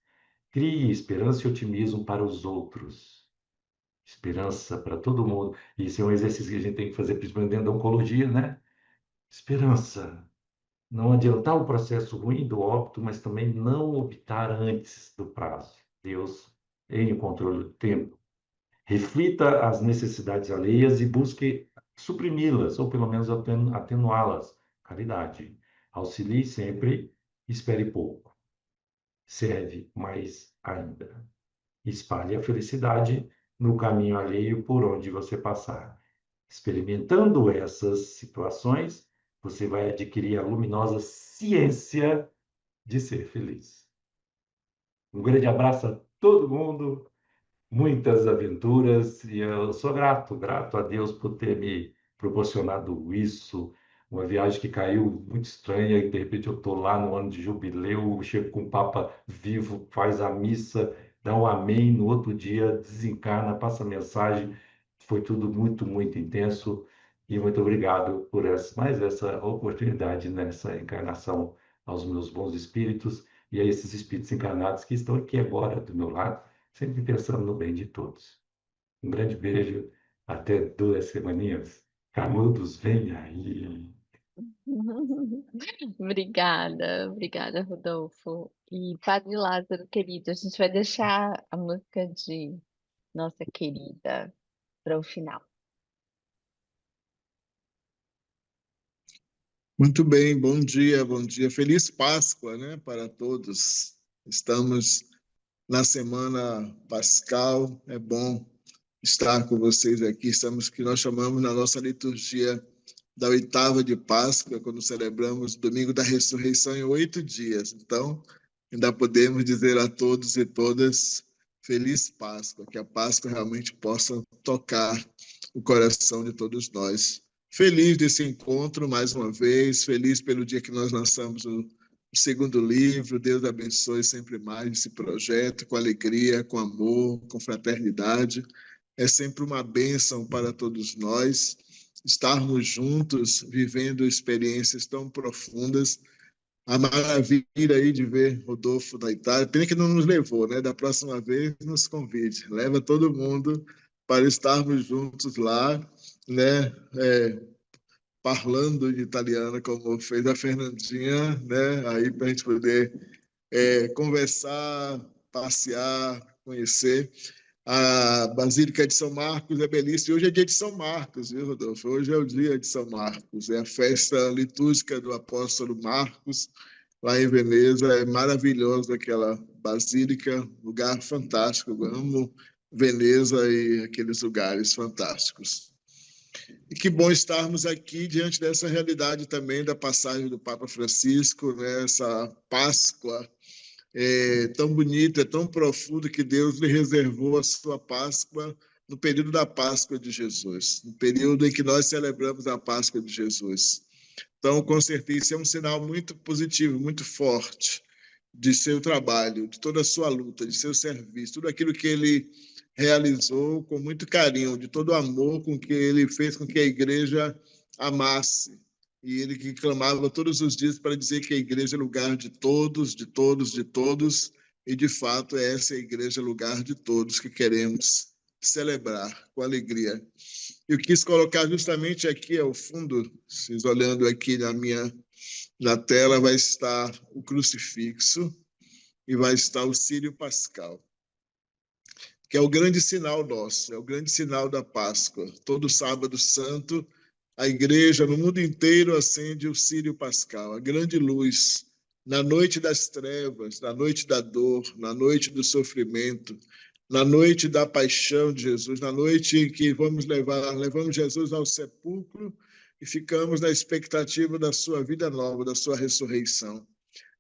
Crie esperança e otimismo para os outros. Esperança para todo mundo. Isso é um exercício que a gente tem que fazer, principalmente dentro da oncologia, né? Esperança. não adiantar o processo ruim do óbito, mas também não optar antes do prazo. Deus tem o controle do tempo. Reflita as necessidades alheias e busque suprimi-las, ou pelo menos atenuá-las. Caridade. Auxilie sempre, espere pouco. Serve mais ainda. Espalhe a felicidade no caminho alheio por onde você passar. Experimentando essas situações, você vai adquirir a luminosa ciência de ser feliz. Um grande abraço a todo mundo, muitas aventuras, e eu sou grato a Deus por ter me proporcionado isso, uma viagem que caiu muito estranha, e de repente eu estou lá no ano de jubileu, chego com o Papa vivo, faz a missa, dá um amém, no outro dia desencarna, passa a mensagem, foi tudo muito, muito intenso, e muito obrigado por mais essa oportunidade nessa encarnação aos meus bons espíritos e a esses espíritos encarnados que estão aqui agora do meu lado, sempre pensando no bem de todos. Um grande beijo, até 2 semaninhas. Canudos, vem aí. Obrigada, Rodolfo. E Padre Lázaro, querido, a gente vai deixar a música de Nossa Querida para o final. Muito bem, bom dia, bom dia. Feliz Páscoa, né, para todos. Estamos na semana pascal, é bom estar com vocês aqui. Estamos que nós chamamos na nossa liturgia da oitava de Páscoa, quando celebramos o domingo da ressurreição em 8 dias. Então, ainda podemos dizer a todos e todas Feliz Páscoa, que a Páscoa realmente possa tocar o coração de todos nós. Feliz desse encontro, mais uma vez, feliz pelo dia que nós lançamos o segundo livro. Deus abençoe sempre mais esse projeto, com alegria, com amor, com fraternidade. É sempre uma bênção para todos nós estarmos juntos, vivendo experiências tão profundas. A maravilha aí de ver Rodolfo na Itália. Pena que não nos levou, né? Da próxima vez, nos convide. Leva todo mundo para estarmos juntos lá, né? Parlando de italiano, como fez a Fernandinha, né? Aí para a gente poder conversar, passear, conhecer. A Basílica de São Marcos é belíssima. Hoje é dia de São Marcos, viu, Rodolfo? Hoje é o dia de São Marcos. É a festa litúrgica do apóstolo Marcos, lá em Veneza. É maravilhosa aquela basílica, lugar fantástico. Eu amo Veneza e aqueles lugares fantásticos. E que bom estarmos aqui diante dessa realidade também da passagem do Papa Francisco, né? Essa Páscoa tão bonito, é tão profundo que Deus lhe reservou a sua Páscoa no período da Páscoa de Jesus, no período em que nós celebramos a Páscoa de Jesus. Então, com certeza, isso é um sinal muito positivo, muito forte de seu trabalho, de toda a sua luta, de seu serviço, tudo aquilo que ele realizou com muito carinho, de todo o amor com que ele fez com que a igreja amasse. E ele que clamava todos os dias para dizer que a igreja é lugar de todos, de todos, de todos, e de fato essa é a igreja lugar de todos que queremos celebrar com alegria. Eu quis colocar justamente aqui ao fundo, vocês olhando aqui na tela, vai estar o crucifixo e vai estar o Círio Pascal, que é o grande sinal nosso, é o grande sinal da Páscoa. Todo sábado santo, a igreja no mundo inteiro acende o Círio Pascal, a grande luz, na noite das trevas, na noite da dor, na noite do sofrimento, na noite da paixão de Jesus, na noite em que levamos Jesus ao sepulcro e ficamos na expectativa da sua vida nova, da sua ressurreição.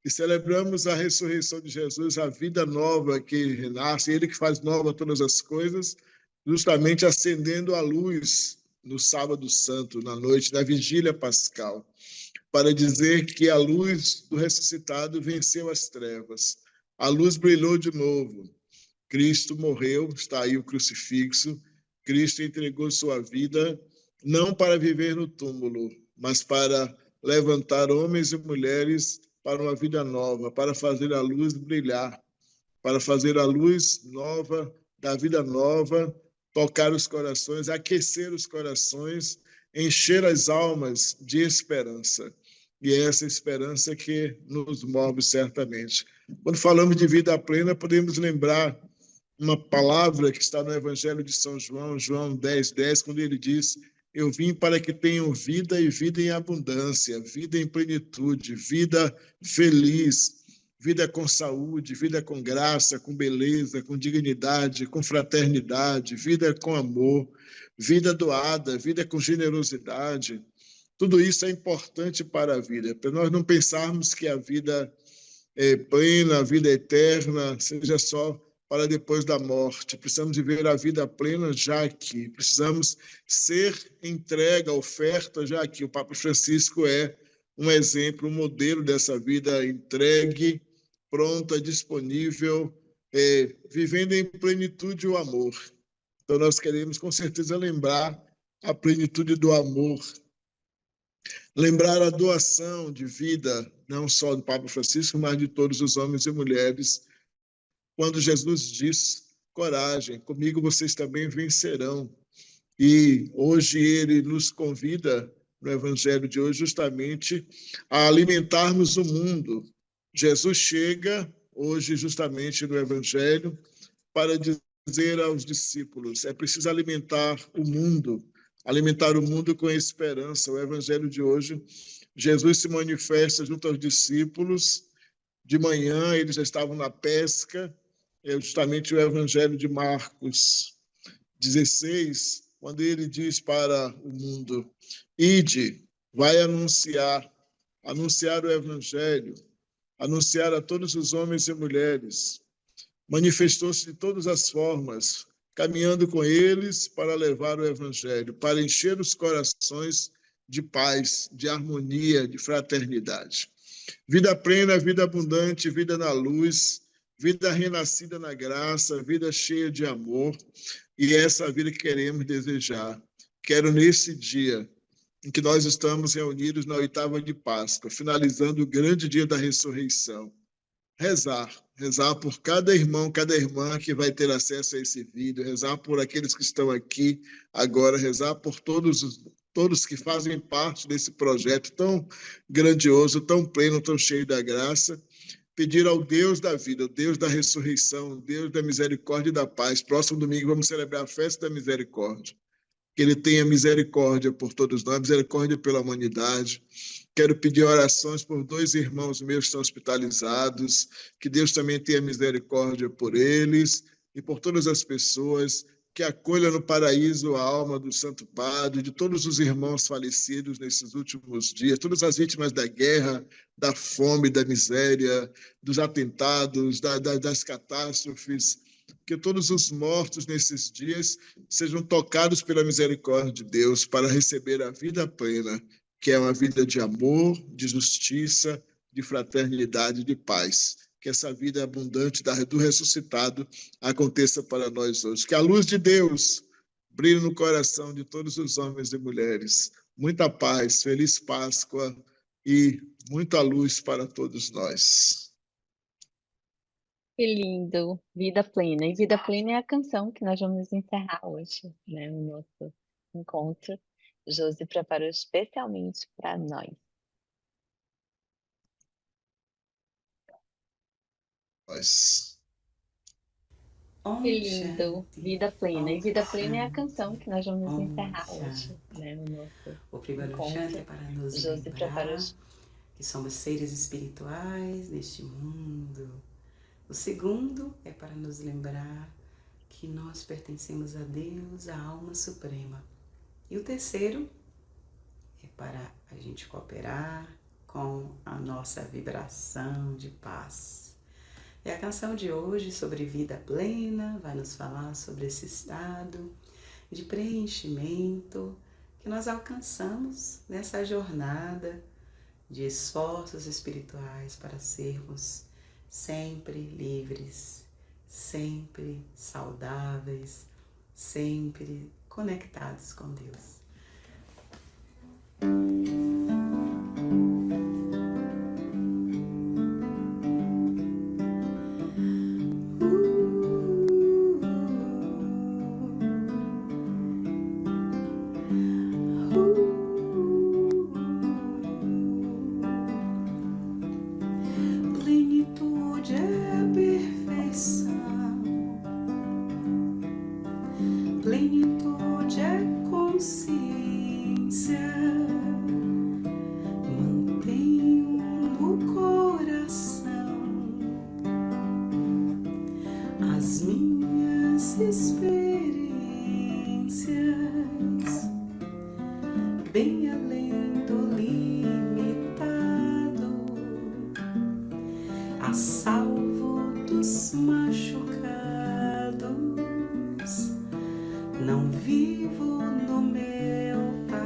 E celebramos a ressurreição de Jesus, a vida nova que renasce, ele que faz nova todas as coisas, justamente acendendo a luz no sábado santo, na noite da vigília pascal, para dizer que a luz do ressuscitado venceu as trevas. A luz brilhou de novo. Cristo morreu, está aí o crucifixo. Cristo entregou sua vida, não para viver no túmulo, mas para levantar homens e mulheres para uma vida nova, para fazer a luz brilhar, para fazer a luz nova, da vida nova, tocar os corações, aquecer os corações, encher as almas de esperança. E é essa esperança que nos move certamente. Quando falamos de vida plena, podemos lembrar uma palavra que está no Evangelho de São João, João 10:10, quando ele diz: eu vim para que tenham vida e vida em abundância, vida em plenitude, vida feliz, vida com saúde, vida com graça, com beleza, com dignidade, com fraternidade, vida com amor, vida doada, vida com generosidade. Tudo isso é importante para a vida, para nós não pensarmos que a vida plena, a vida eterna, seja só para depois da morte. Precisamos viver a vida plena já aqui. Precisamos ser entrega, oferta já aqui. O Papa Francisco é um exemplo, um modelo dessa vida entregue, pronta, disponível, vivendo em plenitude o amor. Então, nós queremos, com certeza, lembrar a plenitude do amor, lembrar a doação de vida, não só do Papa Francisco, mas de todos os homens e mulheres, quando Jesus diz: coragem, comigo vocês também vencerão. E hoje ele nos convida, no Evangelho de hoje, justamente a alimentarmos o mundo. Jesus chega hoje, justamente no Evangelho, para dizer aos discípulos: é preciso alimentar o mundo com esperança. O Evangelho de hoje, Jesus se manifesta junto aos discípulos. De manhã, eles já estavam na pesca. É justamente o Evangelho de Marcos 16, quando ele diz para o mundo: ide, vai anunciar o Evangelho, anunciar a todos os homens e mulheres. Manifestou-se de todas as formas, caminhando com eles para levar o Evangelho, para encher os corações de paz, de harmonia, de fraternidade. Vida plena, vida abundante, vida na luz, vida renascida na graça, vida cheia de amor. E é essa vida que queremos desejar. Quero, nesse dia em que nós estamos reunidos na 8ª de Páscoa, finalizando o grande dia da ressurreição, rezar por cada irmão, cada irmã que vai ter acesso a esse vídeo, rezar por aqueles que estão aqui agora, rezar por todos que fazem parte desse projeto tão grandioso, tão pleno, tão cheio da graça. Pedir ao Deus da vida, o Deus da ressurreição, o Deus da misericórdia e da paz. Próximo domingo vamos celebrar a festa da misericórdia. Que ele tenha misericórdia por todos nós, misericórdia pela humanidade. Quero pedir orações por 2 irmãos meus que estão hospitalizados, que Deus também tenha misericórdia por eles e por todas as pessoas, que acolha no paraíso a alma do Santo Padre, de todos os irmãos falecidos nesses últimos dias, todas as vítimas da guerra, da fome, da miséria, dos atentados, das catástrofes, que todos os mortos nesses dias sejam tocados pela misericórdia de Deus para receber a vida plena, que é uma vida de amor, de justiça, de fraternidade, de paz. Que essa vida abundante do ressuscitado aconteça para nós hoje. Que a luz de Deus brilhe no coração de todos os homens e mulheres. Muita paz, feliz Páscoa e muita luz para todos nós. Que lindo, vida plena. E vida plena é a canção que nós vamos encerrar hoje, né, o nosso encontro. Josi preparou especialmente para nós. Que lindo, vida plena. E vida plena é a canção que nós vamos encerrar hoje, né, o nosso O primeiro encontro. chante é para nos Josi preparou lembrar que somos seres espirituais neste mundo. O segundo é para nos lembrar que nós pertencemos a Deus, a alma suprema. E o terceiro é para a gente cooperar com a nossa vibração de paz. E a canção de hoje sobre vida plena vai nos falar sobre esse estado de preenchimento que nós alcançamos nessa jornada de esforços espirituais para sermos sempre livres, sempre saudáveis, sempre conectados com Deus.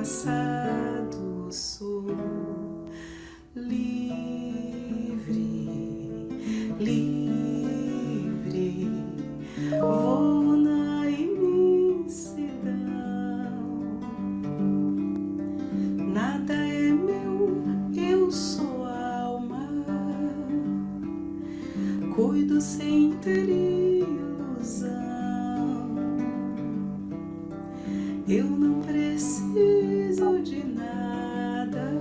passado sou livre, livre, vou na imensidão. Nada é meu, eu sou alma, cuido sem ter ilusão. Eu não preciso de nada,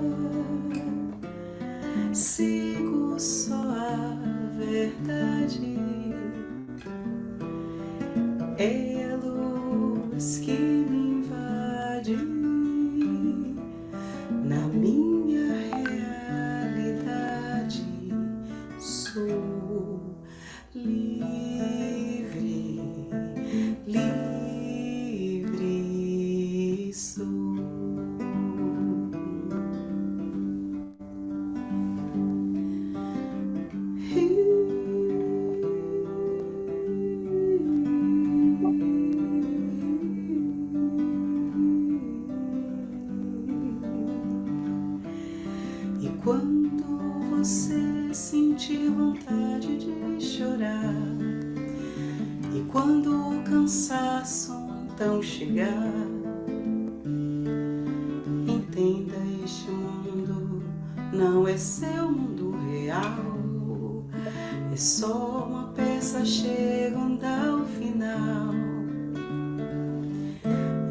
sigo só a verdade. É a luz que me invade na minha realidade. Sou livre, livre sou. E quando você sentir vontade de chorar, e quando o cansaço então chegar, entenda, este mundo não é seu mundo real, é só uma peça chegando ao final.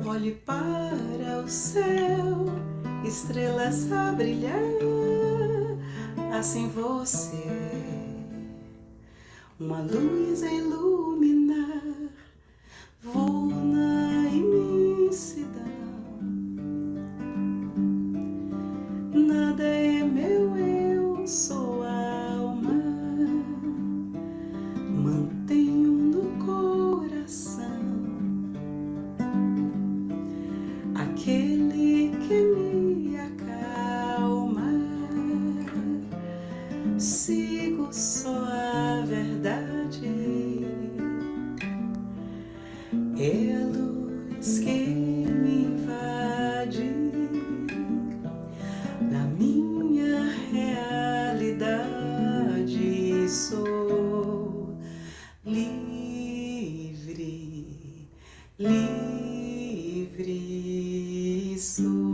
Olhe para o céu, estrelas a brilhar, assim você, uma luz a iluminar. Vou na imensidão, nada é meu, eu sou alma, mantenho no coração aquele que me acalma, sigo só a verdade. É a luz que me invade na minha realidade. Sou livre, livre sou.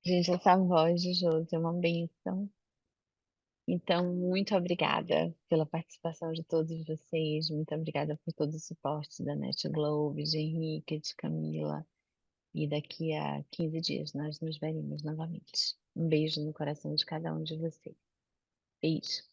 Gente, essa voz de Josi é uma bênção. Então, muito obrigada pela participação de todos vocês, muito obrigada por todo o suporte da Net Globe, de Henrique, de Camila. E daqui a 15 dias nós nos veremos novamente. Um beijo no coração de cada um de vocês. Beijo.